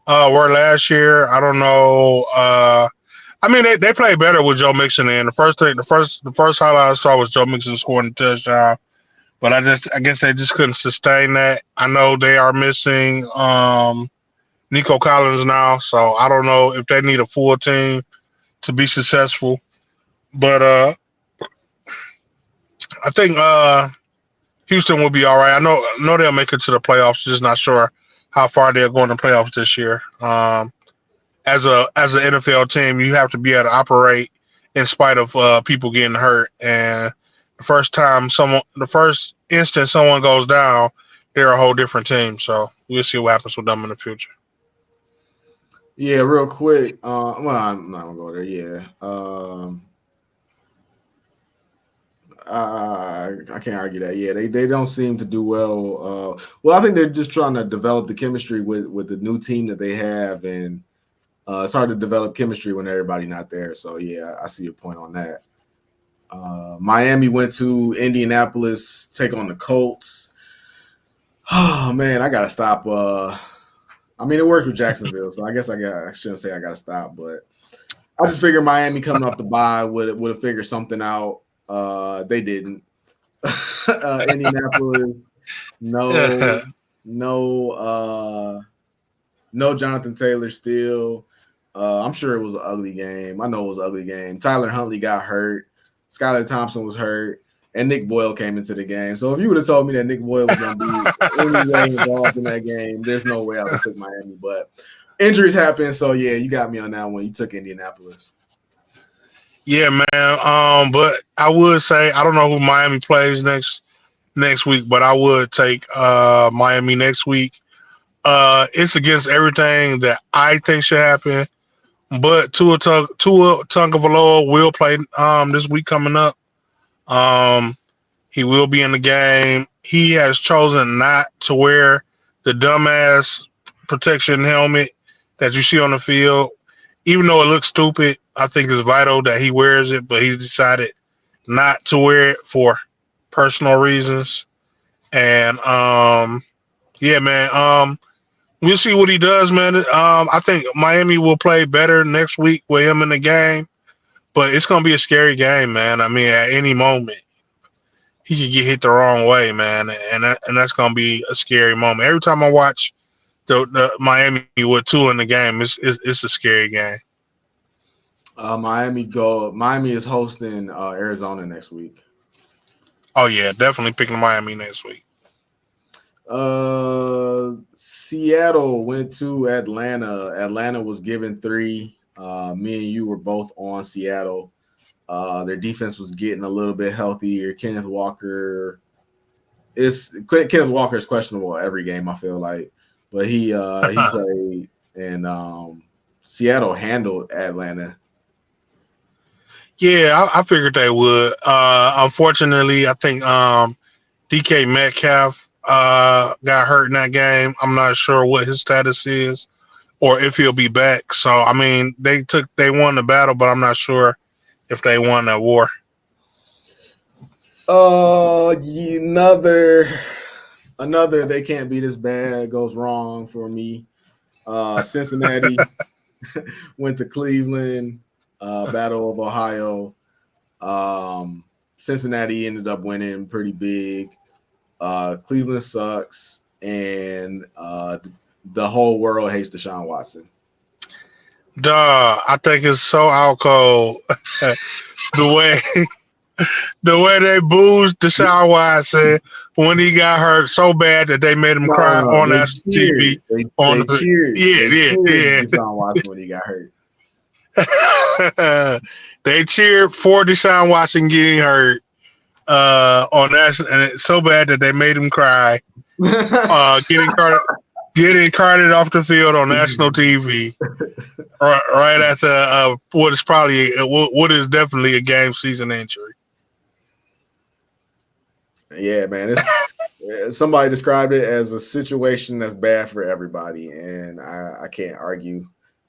Speaker 1: were last year. I don't know. I mean, they play better with Joe Mixon in. The first highlight I saw was Joe Mixon scoring a touchdown. But I guess they just couldn't sustain that. I know they are missing Nico Collins now, so I don't know if they need a full team to be successful. But I think Houston will be all right. I know they'll make it to the playoffs. Just not sure how far they'll go in the playoffs this year. As an NFL team, you have to be able to operate in spite of people getting hurt. And the first instant someone goes down, they're a whole different team. So we'll see what happens with them in the future.
Speaker 2: Yeah, real quick. Well, I'm not gonna go there. Yeah. I can't argue that. Yeah, they don't seem to do well. Well, I think they're just trying to develop the chemistry with the new team that they have, and it's hard to develop chemistry when everybody not there. So yeah, I see your point on that. Miami went to Indianapolis, take on the Colts. Oh man, I gotta stop. I mean, it worked with Jacksonville, so I guess I shouldn't say I gotta stop, but I just figured Miami coming off the bye would have figured something out. They didn't. Indianapolis, no, no, no Jonathan Taylor still. I'm sure it was an ugly game. I know it was an ugly game. Tyler Huntley got hurt. Skylar Thompson was hurt. And Nick Boyle came into the game. So if you would have told me that Nick Boyle was going to be any way involved in that game, there's no way I would have took Miami. But injuries happen. So, yeah, you got me on that one. You took Indianapolis.
Speaker 1: Yeah, man. But I would say I don't know who Miami plays next week, but I would take Miami next week. It's against everything that I think should happen. But Tua Tagovailoa will play this week coming up. Um, he will be in the game. He has chosen not to wear the dumbass protection helmet that you see on the field. Even though it looks stupid, I think it's vital that he wears it, but he decided not to wear it for personal reasons. And yeah, man. We'll see what he does, man. I think Miami will play better next week with him in the game, but it's gonna be a scary game, man. I mean, at any moment he could get hit the wrong way, man, and that's gonna be a scary moment. Every time I watch the Miami with two in the game, it's a scary game.
Speaker 2: Miami is hosting Arizona next week.
Speaker 1: Oh yeah, definitely picking Miami next week.
Speaker 2: Seattle went to Atlanta. Atlanta was given 3. Me and you were both on Seattle. Their defense was getting a little bit healthier. Kenneth Walker is questionable every game, I feel like, but he played, and Seattle handled Atlanta.
Speaker 1: Yeah, I figured they would. Unfortunately, I think DK Metcalf got hurt in that game. I'm not sure what his status is or if he'll be back. So I mean, they won the battle, but I'm not sure if they won that war.
Speaker 2: Another they can't be this bad goes wrong for me. Cincinnati went to Cleveland, Battle of Ohio. Cincinnati ended up winning pretty big. Cleveland sucks, and the whole world hates Deshaun Watson.
Speaker 1: Duh, I think it's so out cold. the way the way they booed Deshaun Watson when he got hurt so bad that they made him cry
Speaker 2: No,
Speaker 1: on
Speaker 2: they
Speaker 1: national TV.
Speaker 2: cheered. They
Speaker 1: On
Speaker 2: they
Speaker 1: the
Speaker 2: cheered. They cheered
Speaker 1: yeah,
Speaker 2: Deshaun Watson when he got hurt.
Speaker 1: yeah. They cheered for Deshaun Watson getting hurt on that, and it's so bad that they made him cry. Uh, getting carted, getting carted off the field on national TV right after what is probably what is definitely a game season injury.
Speaker 2: Yeah, man. It's somebody described it as a situation that's bad for everybody, and I can't argue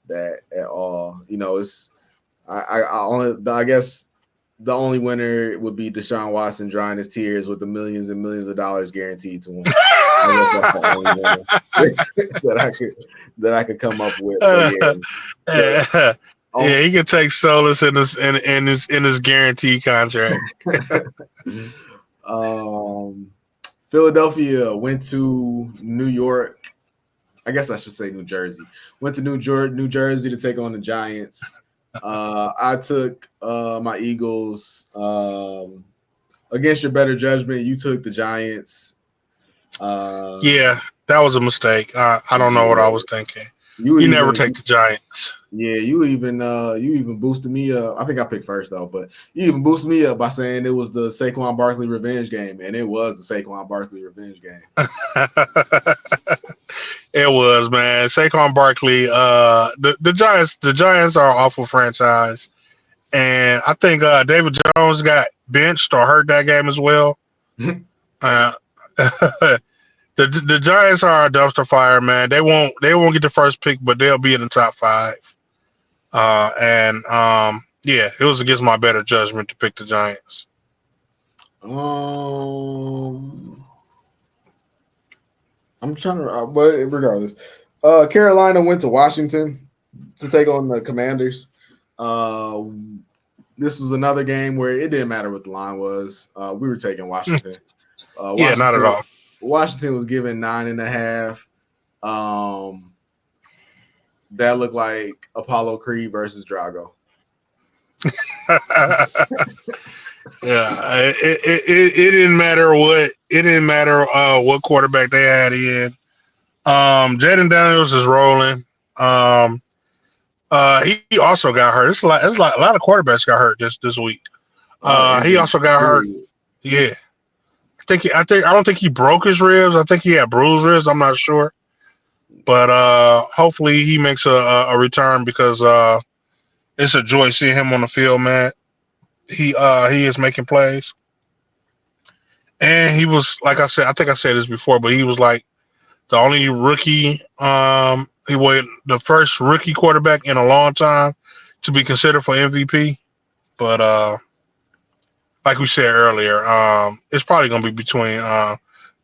Speaker 2: that at all. You know, it's I guess the only winner would be Deshaun Watson drying his tears with the millions and millions of dollars guaranteed to him. I guess that's the only winner that I could come up with. But yeah, the
Speaker 1: yeah,
Speaker 2: oh,
Speaker 1: he can take solace in his guarantee contract.
Speaker 2: um, Philadelphia went to New York. I guess I should say New Jersey. Went to New Jersey to take on the Giants. I took my Eagles. Against your better judgment, you took the Giants.
Speaker 1: Yeah, that was a mistake. I don't know what I
Speaker 2: Yeah,
Speaker 1: was thinking.
Speaker 2: you
Speaker 1: You never
Speaker 2: even
Speaker 1: take the Giants.
Speaker 2: yeah, you even boosted me up. I think I picked first though, but you even boosted me up by saying it was the Saquon Barkley revenge game, and it was the Saquon Barkley revenge game.
Speaker 1: It was, man. Saquon Barkley. The Giants are an awful franchise, and I think David Jones got benched or hurt that game as well. Uh, the Giants are a dumpster fire, man. They won't get the first pick, but they'll be in the top five. And yeah, it was against my better judgment to pick the Giants.
Speaker 2: um, I'm trying to, but regardless, Carolina went to Washington to take on the Commanders. Uh, this was another game where it didn't matter what the line was. We were taking Washington.
Speaker 1: Yeah, not at all.
Speaker 2: Washington was given 9.5. That looked like Apollo Creed versus Drago.
Speaker 1: Yeah, it didn't matter what quarterback they had in. Jaden Daniels is rolling. Um, he also got hurt. A lot of quarterbacks got hurt this week. He
Speaker 2: And
Speaker 1: also got hurt.
Speaker 2: period.
Speaker 1: Yeah, I don't think he broke his ribs. I think he had bruised ribs. I'm not sure, but hopefully he makes a return because it's a joy seeing him on the field, man. He is making plays, and he was like I said. I think I said this before, but he was like the only rookie. He was the first rookie quarterback in a long time to be considered for MVP. But like we said earlier, it's probably going to be between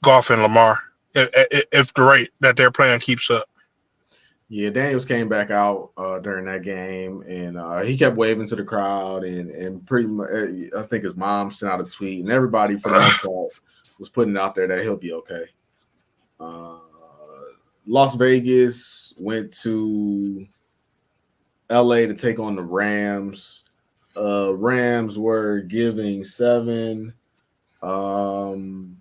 Speaker 1: Goff and Lamar if the rate that they're playing keeps up.
Speaker 2: Yeah, Daniels came back out during that game, and he kept waving to the crowd, and pretty much, I think his mom sent out a tweet, and everybody for the most part was putting it out there that he'll be okay. Uh, Las Vegas went to LA to take on the Rams. Rams were giving 7. I'm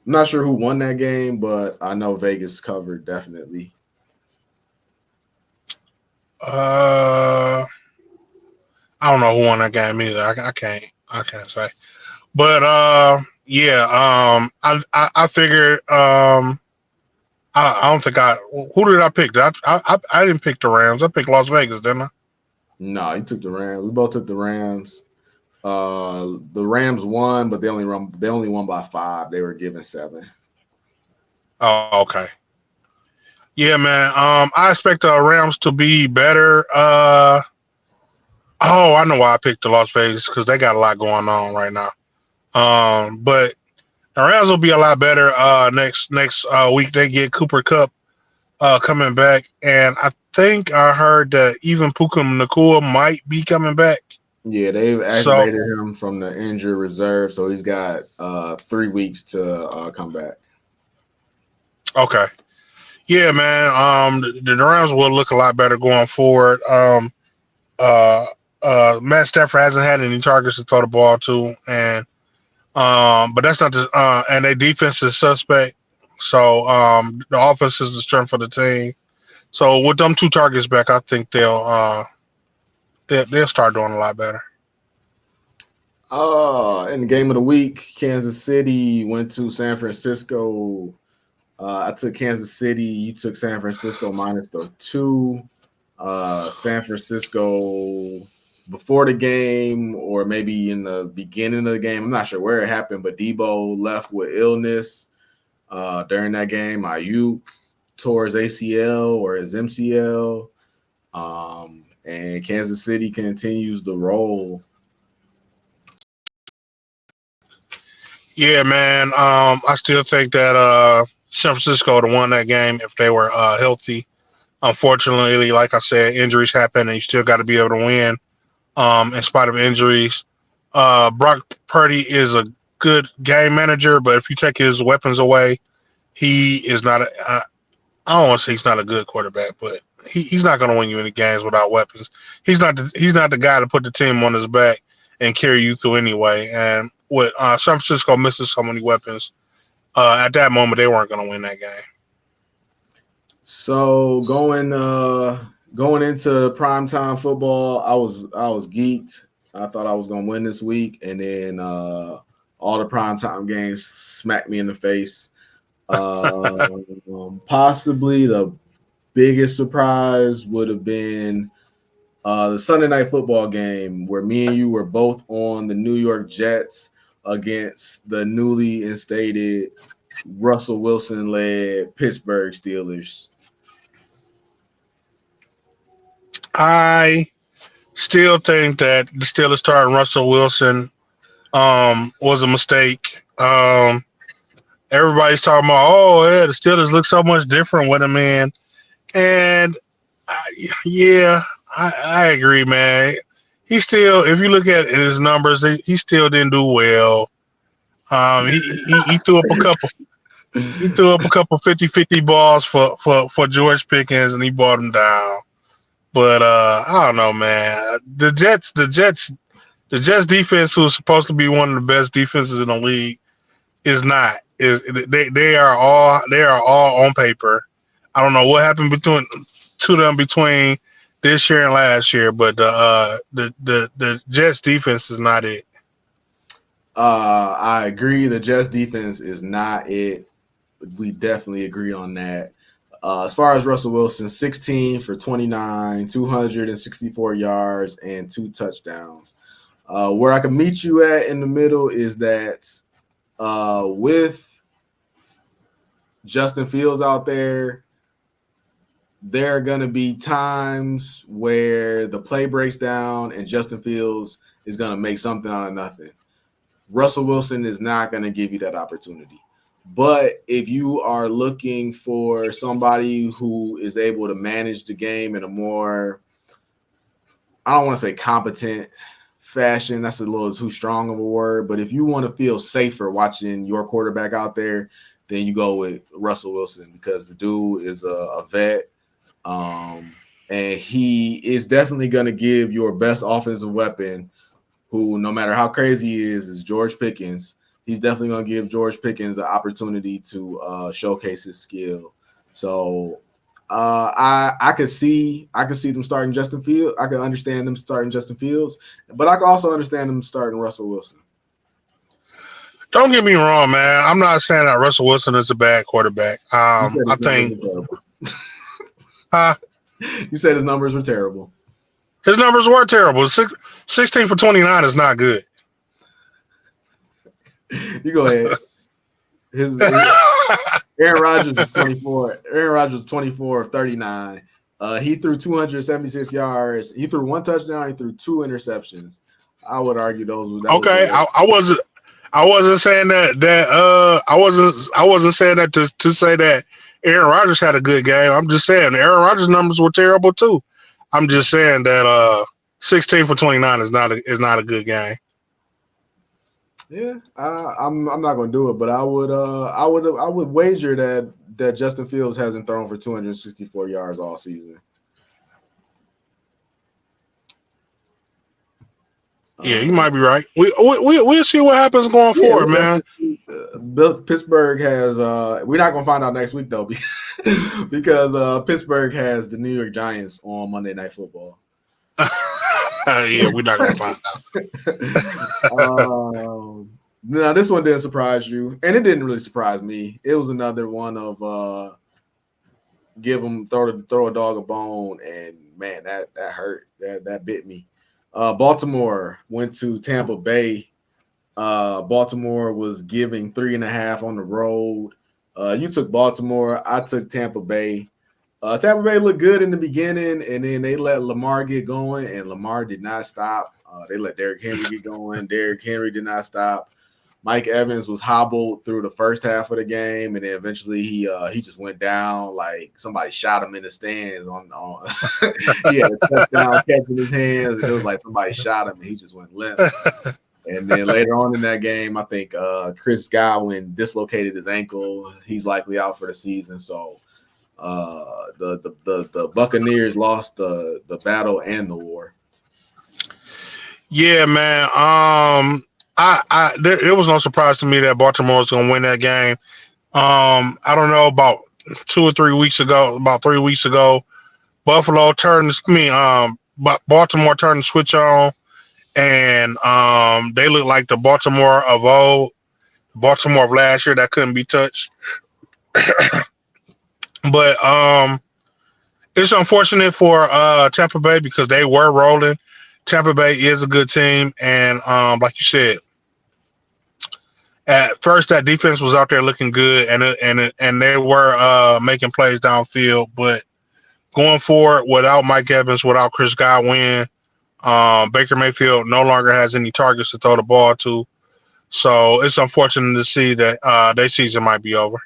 Speaker 2: not sure who won that game, but I know Vegas covered definitely.
Speaker 1: Uh, I don't know who won that game either. I can't say. But yeah. I figured. I don't think I. Who did I pick? I didn't pick the Rams. I picked Las Vegas, didn't I?
Speaker 2: No, he took the Rams. We both took the Rams. The Rams won, but they only won by 5. They were given 7.
Speaker 1: Oh, okay. Yeah, man. I expect the Rams to be better. Oh, I know why I picked the Las Vegas because they got a lot going on right now. But the Rams will be a lot better next week. They get Cooper Cup coming back, and I think I heard that even Puka Nakua might be coming back.
Speaker 2: Yeah, they've
Speaker 1: So
Speaker 2: activated him from the injured reserve, so he's got 3 weeks to come back.
Speaker 1: okay, yeah, man. The Rams will look a lot better going forward. Uh, Matt Stafford hasn't had any targets to throw the ball to, and but that's not the and their defense is suspect. So the offense is the strength of the team. So with them 2 targets back, I think they'll start doing a lot better.
Speaker 2: In the game of the week, Kansas City went to San Francisco. I took Kansas City. You took San Francisco minus the 2. San Francisco before the game or maybe in the beginning of the game. I'm not sure where it happened, but Debo left with illness during that game. Ayuk tore his ACL or his MCL, and Kansas City continues to roll.
Speaker 1: Yeah, man. I still think that San Francisco would have won that game if they were healthy. Unfortunately, like I said, injuries happen, and you still got to be able to win in spite of injuries. Brock Purdy is a good game manager, but if you take his weapons away, he is not. I don't want to say he's not a good quarterback, but he's not going to win you any games without weapons. He's not the guy to put the team on his back and carry you through anyway. And with San Francisco missing so many weapons, at that moment they weren't going to win that game.
Speaker 2: So going into primetime football, I was geeked. I thought I was gonna win this week, and then all the primetime games smacked me in the face. Possibly the biggest surprise would have been the Sunday night football game where me and you were both on the New York Jets against the newly instated Russell Wilson led Pittsburgh Steelers.
Speaker 1: I still think that the Steelers starting Russell Wilson was a mistake. Everybody's talking about, oh yeah, the Steelers look so much different with him in, and yeah, I agree, man. He still, if you look at his numbers, he still didn't do well. He threw up a couple. He threw up a couple 50-50 balls for George Pickens, and he brought him down. But I don't know, man. The Jets defense, who's supposed to be one of the best defenses in the league, is not. Is they are all on paper. I don't know what happened between this year and last year, but the Jets defense is not it.
Speaker 2: I agree. The Jets defense is not it. We definitely agree on that. As far as Russell Wilson, 16 for 29, 264 yards, and 2 touchdowns. Where I can meet you at in the middle is that with Justin Fields out there are going to be times where the play breaks down and Justin Fields is going to make something out of nothing. Russell Wilson is not going to give you that opportunity. But if you are looking for somebody who is able to manage the game in a more, I don't want to say competent fashion, that's a little too strong of a word, but if you want to feel safer watching your quarterback out there, then you go with Russell Wilson because the dude is a vet. And he is definitely going to give your best offensive weapon, who no matter how crazy he is George Pickens. He's definitely going to give George Pickens an opportunity to showcase his skill. So I could see them starting Justin Fields. I can understand them starting Justin Fields, but I can also understand them starting Russell Wilson.
Speaker 1: Don't get me wrong, man. I'm not saying that Russell Wilson is a bad quarterback. I think
Speaker 2: you said his numbers were terrible.
Speaker 1: His numbers were terrible. 16 for 29 is not good.
Speaker 2: You go ahead. Aaron Rodgers was 24. Aaron Rodgers was 24 of 39. He threw 276 yards. He threw 1 touchdown. He threw 2 interceptions. I would argue those.
Speaker 1: Okay, I wasn't saying I wasn't saying that to say that Aaron Rodgers had a good game. I'm just saying Aaron Rodgers' numbers were terrible too. I'm just saying that 16 for 29 is not a good game.
Speaker 2: Yeah, I'm not going to do it, but I would wager that Justin Fields hasn't thrown for 264 yards all season.
Speaker 1: Yeah, you might be right. We'll see what happens going forward, man.
Speaker 2: Pittsburgh has we're not gonna find out next week though, because Pittsburgh has the New York Giants on Monday Night Football.
Speaker 1: Yeah, we're not gonna find
Speaker 2: out. Now this one didn't surprise you, and it didn't really surprise me. It was another one of throw a dog a bone, and man, that hurt. That bit me. Baltimore went to Tampa Bay. Baltimore was giving 3.5 on the road. You took Baltimore. I took Tampa Bay. Tampa Bay looked good in the beginning, and then they let Lamar get going, and Lamar did not stop. They let Derrick Henry get going. Derrick Henry did not stop. Mike Evans was hobbled through the first half of the game, and then eventually he just went down like somebody shot him in the stands. On he had a touchdown catch in his hands, and it was like somebody shot him, and he just went limp. And then later on in that game, I think Chris Godwin dislocated his ankle. He's likely out for the season. So the Buccaneers lost the battle and the war.
Speaker 1: Yeah, man. It was no surprise to me that Baltimore was going to win that game. I don't know, about 2 or 3 weeks ago, Buffalo turned. Baltimore turned the switch on, and they look like the Baltimore of old, Baltimore of last year that couldn't be touched. But it's unfortunate for Tampa Bay because they were rolling. Tampa Bay is a good team, and like you said, at first that defense was out there looking good, and they were making plays downfield. But going forward, without Mike Evans, without Chris Godwin, Baker Mayfield no longer has any targets to throw the ball to. So it's unfortunate to see that their season might be over.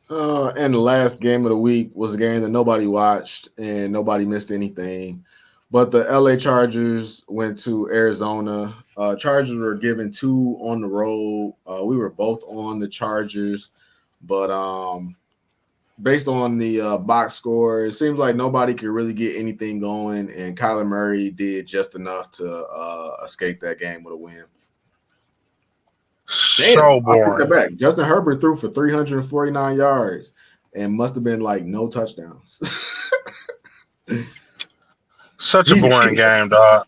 Speaker 2: And the last game of the week was a game that nobody watched and nobody missed anything. But the LA Chargers went to Arizona. Chargers were given 2 on the road. We were both on the Chargers, but based on the box score, it seems like nobody could really get anything going, and Kyler Murray did just enough to escape that game with a win.
Speaker 1: So boring.
Speaker 2: I take that back. Justin Herbert threw for 349 yards and must have been like no touchdowns.
Speaker 1: Such a boring game, dog.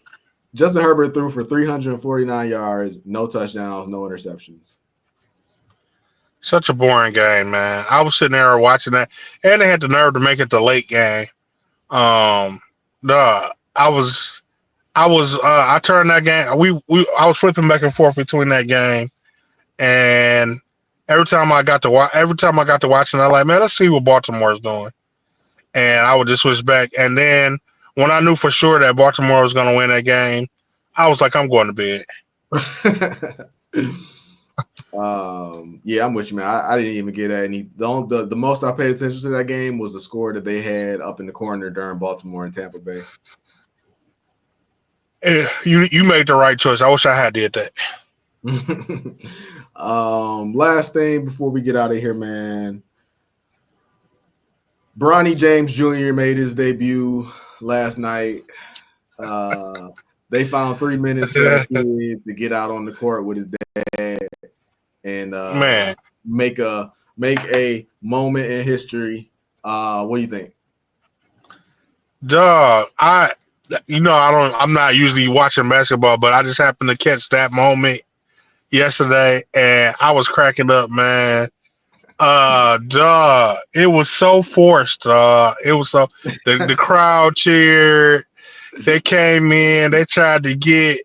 Speaker 2: Justin Herbert threw for 349 yards, no touchdowns, no interceptions.
Speaker 1: Such a boring game, man. I was sitting there watching that, and they had the nerve to make it the late game. I turned that game. I was flipping back and forth between that game, and every time I got to watching, I'm like, man, let's see what Baltimore's doing, and I would just switch back. And then when I knew for sure that Baltimore was going to win that game, I was like, I'm going to bed.
Speaker 2: Yeah, I'm with you, man. I didn't even get any. The most I paid attention to that game was the score that they had up in the corner during Baltimore and Tampa Bay.
Speaker 1: You made the right choice. I wish I had did that.
Speaker 2: Last thing before we get out of here, man. Bronny James Jr. made his debut last night. They found 3 minutes for that kid to get out on the court with his dad and make a moment in history. What do you think?
Speaker 1: Dog, I'm not usually watching basketball, but I just happened to catch that moment yesterday, and I was cracking up, man. Dog, it was so forced. It was so the crowd cheered. They came in. They tried to get,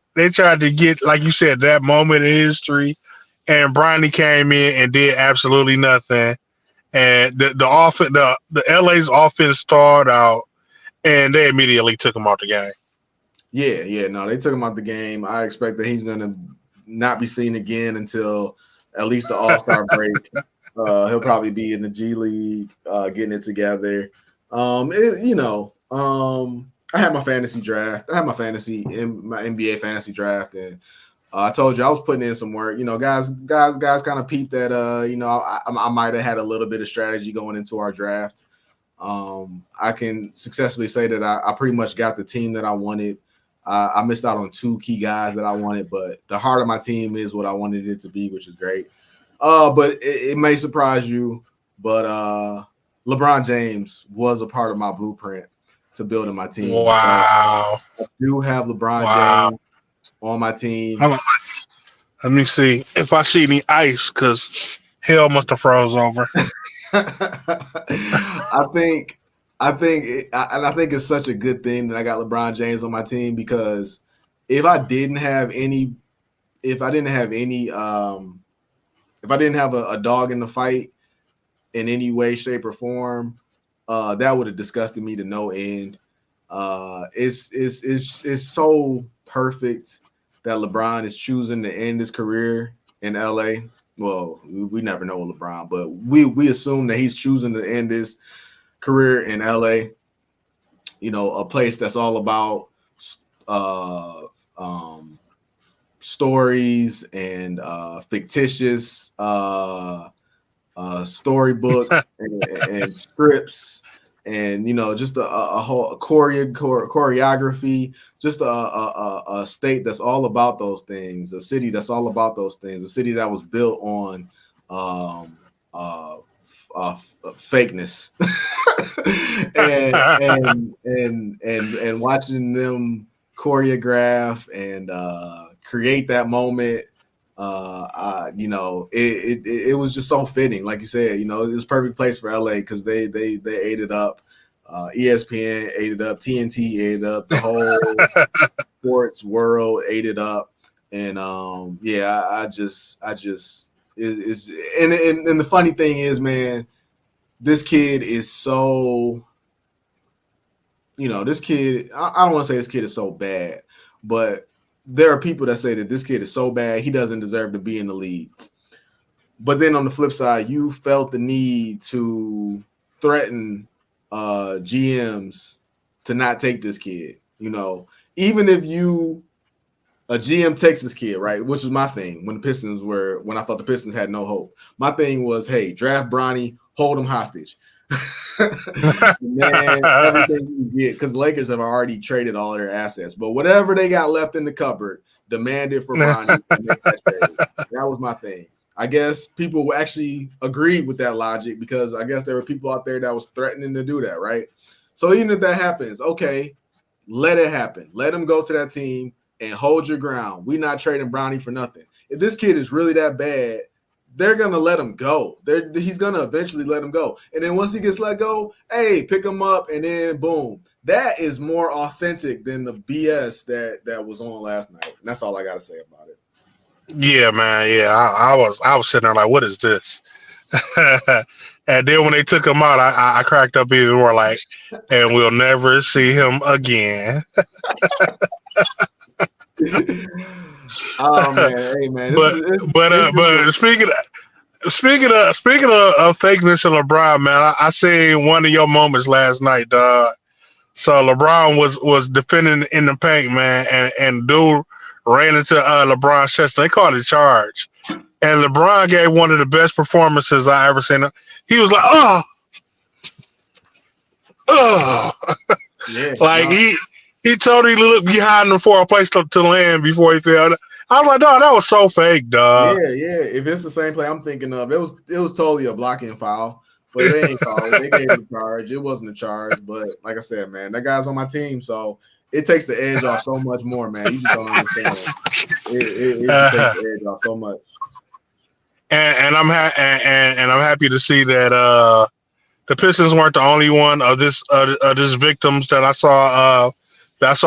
Speaker 1: like you said, that moment in history. And Bronny came in and did absolutely nothing. And the LA's offense started out, and they immediately took him out the game.
Speaker 2: Yeah, no, they took him out the game. I expect that he's gonna not be seen again until at least the All-Star break. He'll probably be in the G League, getting it together. I had my fantasy draft. I had my NBA fantasy draft, and I told you I was putting in some work. Guys kind of peeped that. I might have had a little bit of strategy going into our draft. I can successfully say that I pretty much got the team that I wanted. I missed out on 2 key guys that I wanted, but the heart of my team is what I wanted it to be, which is great. But it may surprise you, but LeBron James was a part of my blueprint to building my team.
Speaker 1: Wow.
Speaker 2: So I do have LeBron James on my team.
Speaker 1: Let me see if I see any ice, because hell must have froze over.
Speaker 2: I I think it's such a good thing that I got LeBron James on my team, because if I didn't have any, if I didn't have a dog in the fight in any way, shape, or form, that would have disgusted me to no end. It's so perfect that LeBron is choosing to end his career in LA. Well, we never know with LeBron, but we assume that he's choosing to end his career in LA. You know, a place that's all about uh, um, stories and fictitious storybooks and scripts, and just a whole choreography, just a state that's all about those things, a city that's all about those things, a city that was built on um, uh, fakeness. and watching them choreograph and create that moment, it was just so fitting. Like you said, it was a perfect place for LA, because they ate it up. ESPN ate it up, TNT ate it up, the whole sports world ate it up. And I just is and the funny thing is, man, this kid is so, this kid, I don't want to say this kid is so bad, but there are people that say that this kid is so bad, he doesn't deserve to be in the league. But then on the flip side, you felt the need to threaten GMs to not take this kid. Even if a GM takes this kid, right? Which was my thing when I thought the Pistons had no hope. My thing was, hey, draft Bronny, hold him hostage. Man, everything you get, because Lakers have already traded all their assets, but whatever they got left in the cupboard, demand it for Bronny. That was my thing. I guess people actually agreed with that logic, because I guess there were people out there that was threatening to do that, right? So even if that happens, okay, let it happen. Let him go to that team and hold your ground. We're not trading Bronny for nothing. If this kid is really that bad, they're going to let him go. He's going to eventually let him go. And then once he gets let go, hey, pick him up, and then boom. That is more authentic than the BS that was on last night. And that's all I got to say about it.
Speaker 1: Yeah, man. Yeah, I was sitting there like, what is this? And then when they took him out, I cracked up even more, like, and we'll never see him again.
Speaker 2: Oh man, hey man,
Speaker 1: but but
Speaker 2: it's
Speaker 1: speaking of fakeness and LeBron, man, I seen one of your moments last night, dog. So LeBron was defending in the paint, man, and dude ran into LeBron's chest. They called it charge, and LeBron gave one of the best performances I ever seen. He was like, oh,
Speaker 2: yeah,
Speaker 1: like
Speaker 2: no.
Speaker 1: he totally looked behind him for a place to land before he fell. I was like, dog, that was so fake, dog.
Speaker 2: Yeah. If it's the same play I'm thinking of, it was totally a blocking foul, but they ain't called it. They gave him a charge. It wasn't a charge, but like I said, man, that guy's on my team, so it takes the edge off so much more, man. You just don't understand. It just takes the edge off so much.
Speaker 1: And I'm happy to see that the Pistons weren't the only one of this victims that I saw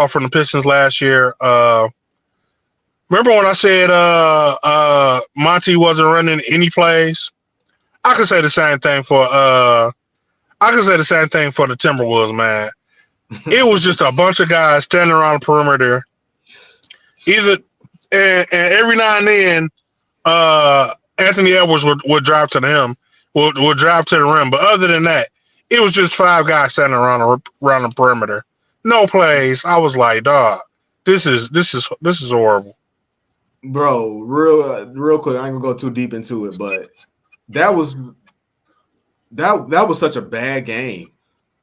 Speaker 1: from the Pistons last year. Remember when I said Monty wasn't running any plays? I could say the same thing for the Timberwolves, man. It was just a bunch of guys standing around the perimeter. Either and every now and then, Anthony Edwards would drive to would drive to the rim. But other than that, it was just five guys standing around the perimeter. No plays. I was like, dog, this is horrible.
Speaker 2: Bro, real quick, I ain't gonna go too deep into it, but that was such a bad game.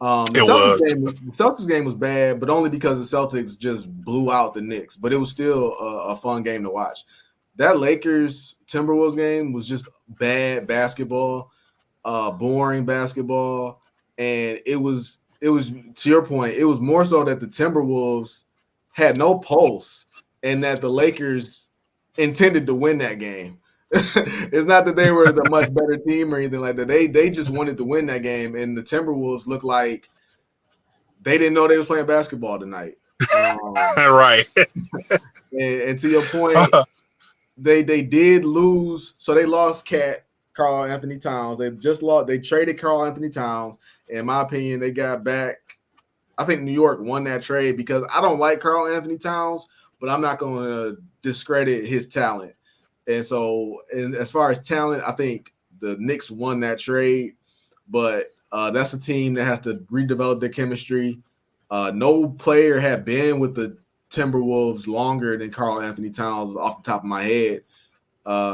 Speaker 2: The
Speaker 1: It was.
Speaker 2: Celtics game was bad, but only because the Celtics just blew out the Knicks. But it was still a fun game to watch. That Lakers Timberwolves game was just bad basketball, boring basketball, and it was to your point. It was more so that the Timberwolves had no pulse, and that the Lakers intended to win that game. It's not that they were the much better team or anything like that. They just wanted to win that game, and the Timberwolves looked like they didn't know they was playing basketball tonight.
Speaker 1: Right.
Speaker 2: And to your point, they did lose. So they lost Karl Anthony Towns. They just lost. They traded Karl Anthony Towns. In my opinion, they got back. I think New York won that trade because I don't like Karl Anthony Towns, but I'm not going to discredit his talent. And so, as far as talent, I think the Knicks won that trade, but that's a team that has to redevelop their chemistry. No player had been with the Timberwolves longer than Karl Anthony Towns off the top of my head.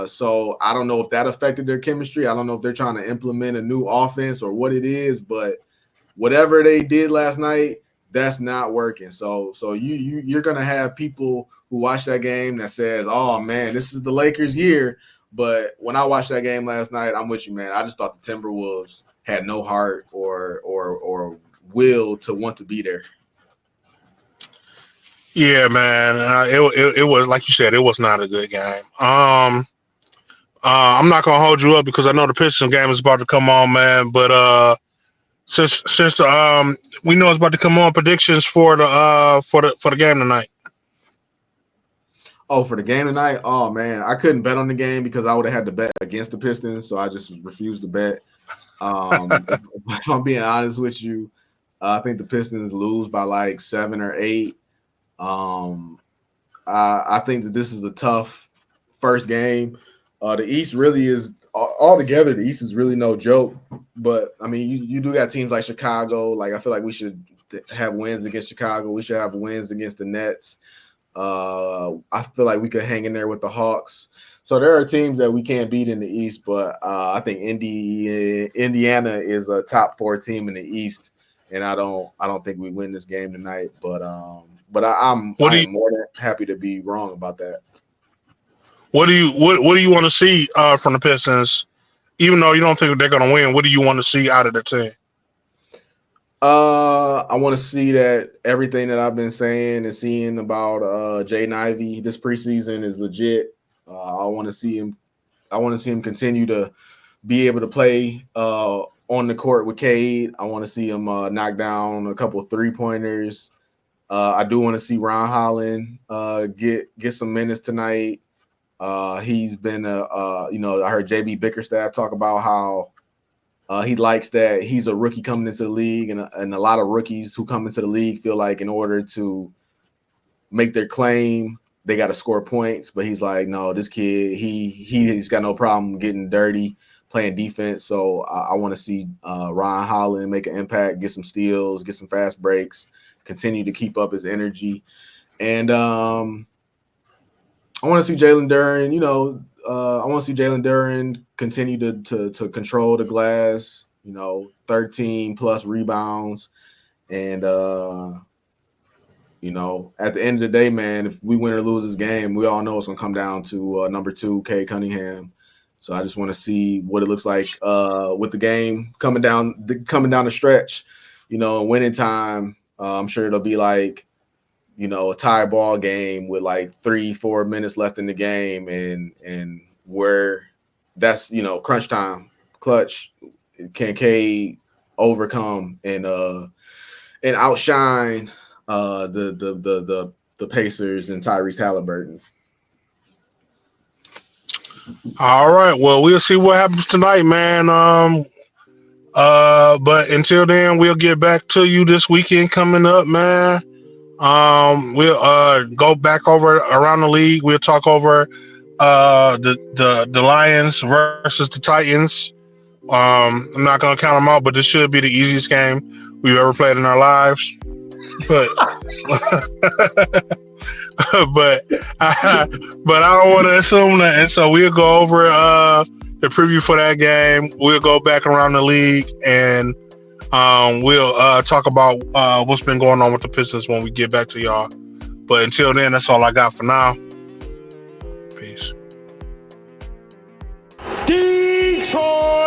Speaker 2: So I don't know if that affected their chemistry. I don't know if they're trying to implement a new offense or what it is, but whatever they did last night, that's not working. So you're gonna have people who watch that game that says, "Oh man, this is the Lakers' year." But when I watched that game last night, I'm with you, man. I just thought the Timberwolves had no heart or will to want to be there.
Speaker 1: Yeah, man. It was like you said. It was not a good game. I'm not gonna hold you up because I know the Pistons game is about to come on, man. But since we know it's about to come on, predictions for the game tonight.
Speaker 2: Oh, for the game tonight? Oh man, I couldn't bet on the game because I would have had to bet against the Pistons, so I just refused to bet. If I'm being honest with you, I think the Pistons lose by like 7 or 8. I think that this is a tough first game. The East really is altogether. The East is really no joke. But I mean, you do got teams like Chicago. Like I feel like we should have wins against Chicago. We should have wins against the Nets. I feel like we could hang in there with the Hawks. So there are teams that we can't beat in the East, but I think Indiana is a top 4 team in the East, and I don't think we win this game tonight. But I'm more than happy to be wrong about that.
Speaker 1: What do you want to see from the Pistons? Even though you don't think they're going to win, what do you want to see out of the team?
Speaker 2: I want to see that everything that I've been saying and seeing about Jaden Ivey this preseason is legit. I want to see him. I want to see him continue to be able to play on the court with Cade. I want to see him knock down a couple of 3-pointers. I do want to see Ron Holland get some minutes tonight. He's been I heard JB Bickerstaff talk about how he likes that he's a rookie coming into the league, and a lot of rookies who come into the league feel like in order to make their claim, they got to score points. But he's like, no, this kid, he's got no problem getting dirty, playing defense. So I want to see Ron Holland make an impact, get some steals, get some fast breaks, continue to keep up his energy. And I want to see Jalen Duren, I want to see Jalen Duren continue to control the glass, 13 plus rebounds. And, at the end of the day, man, if we win or lose this game, we all know it's going to come down to number 2, Cade Cunningham. So I just want to see what it looks like with the game coming down the stretch, winning time. I'm sure it'll be like, a tie ball game with like 3-4 minutes left in the game, and where that's crunch time, clutch, can Cade overcome and outshine the Pacers and Tyrese Halliburton.
Speaker 1: All right, well, we'll see what happens tonight, man. But until then, we'll get back to you this weekend coming up, man. We'll go back over around the league. We'll talk over the Lions versus the Titans. I'm not gonna count them out, but this should be the easiest game we've ever played in our lives. But but I don't want to assume that, and so we'll go over the preview for that game. We'll go back around the league and we'll talk about what's been going on with the Pistons when we get back to y'all. But until then, that's all I got for now. Peace. Detroit!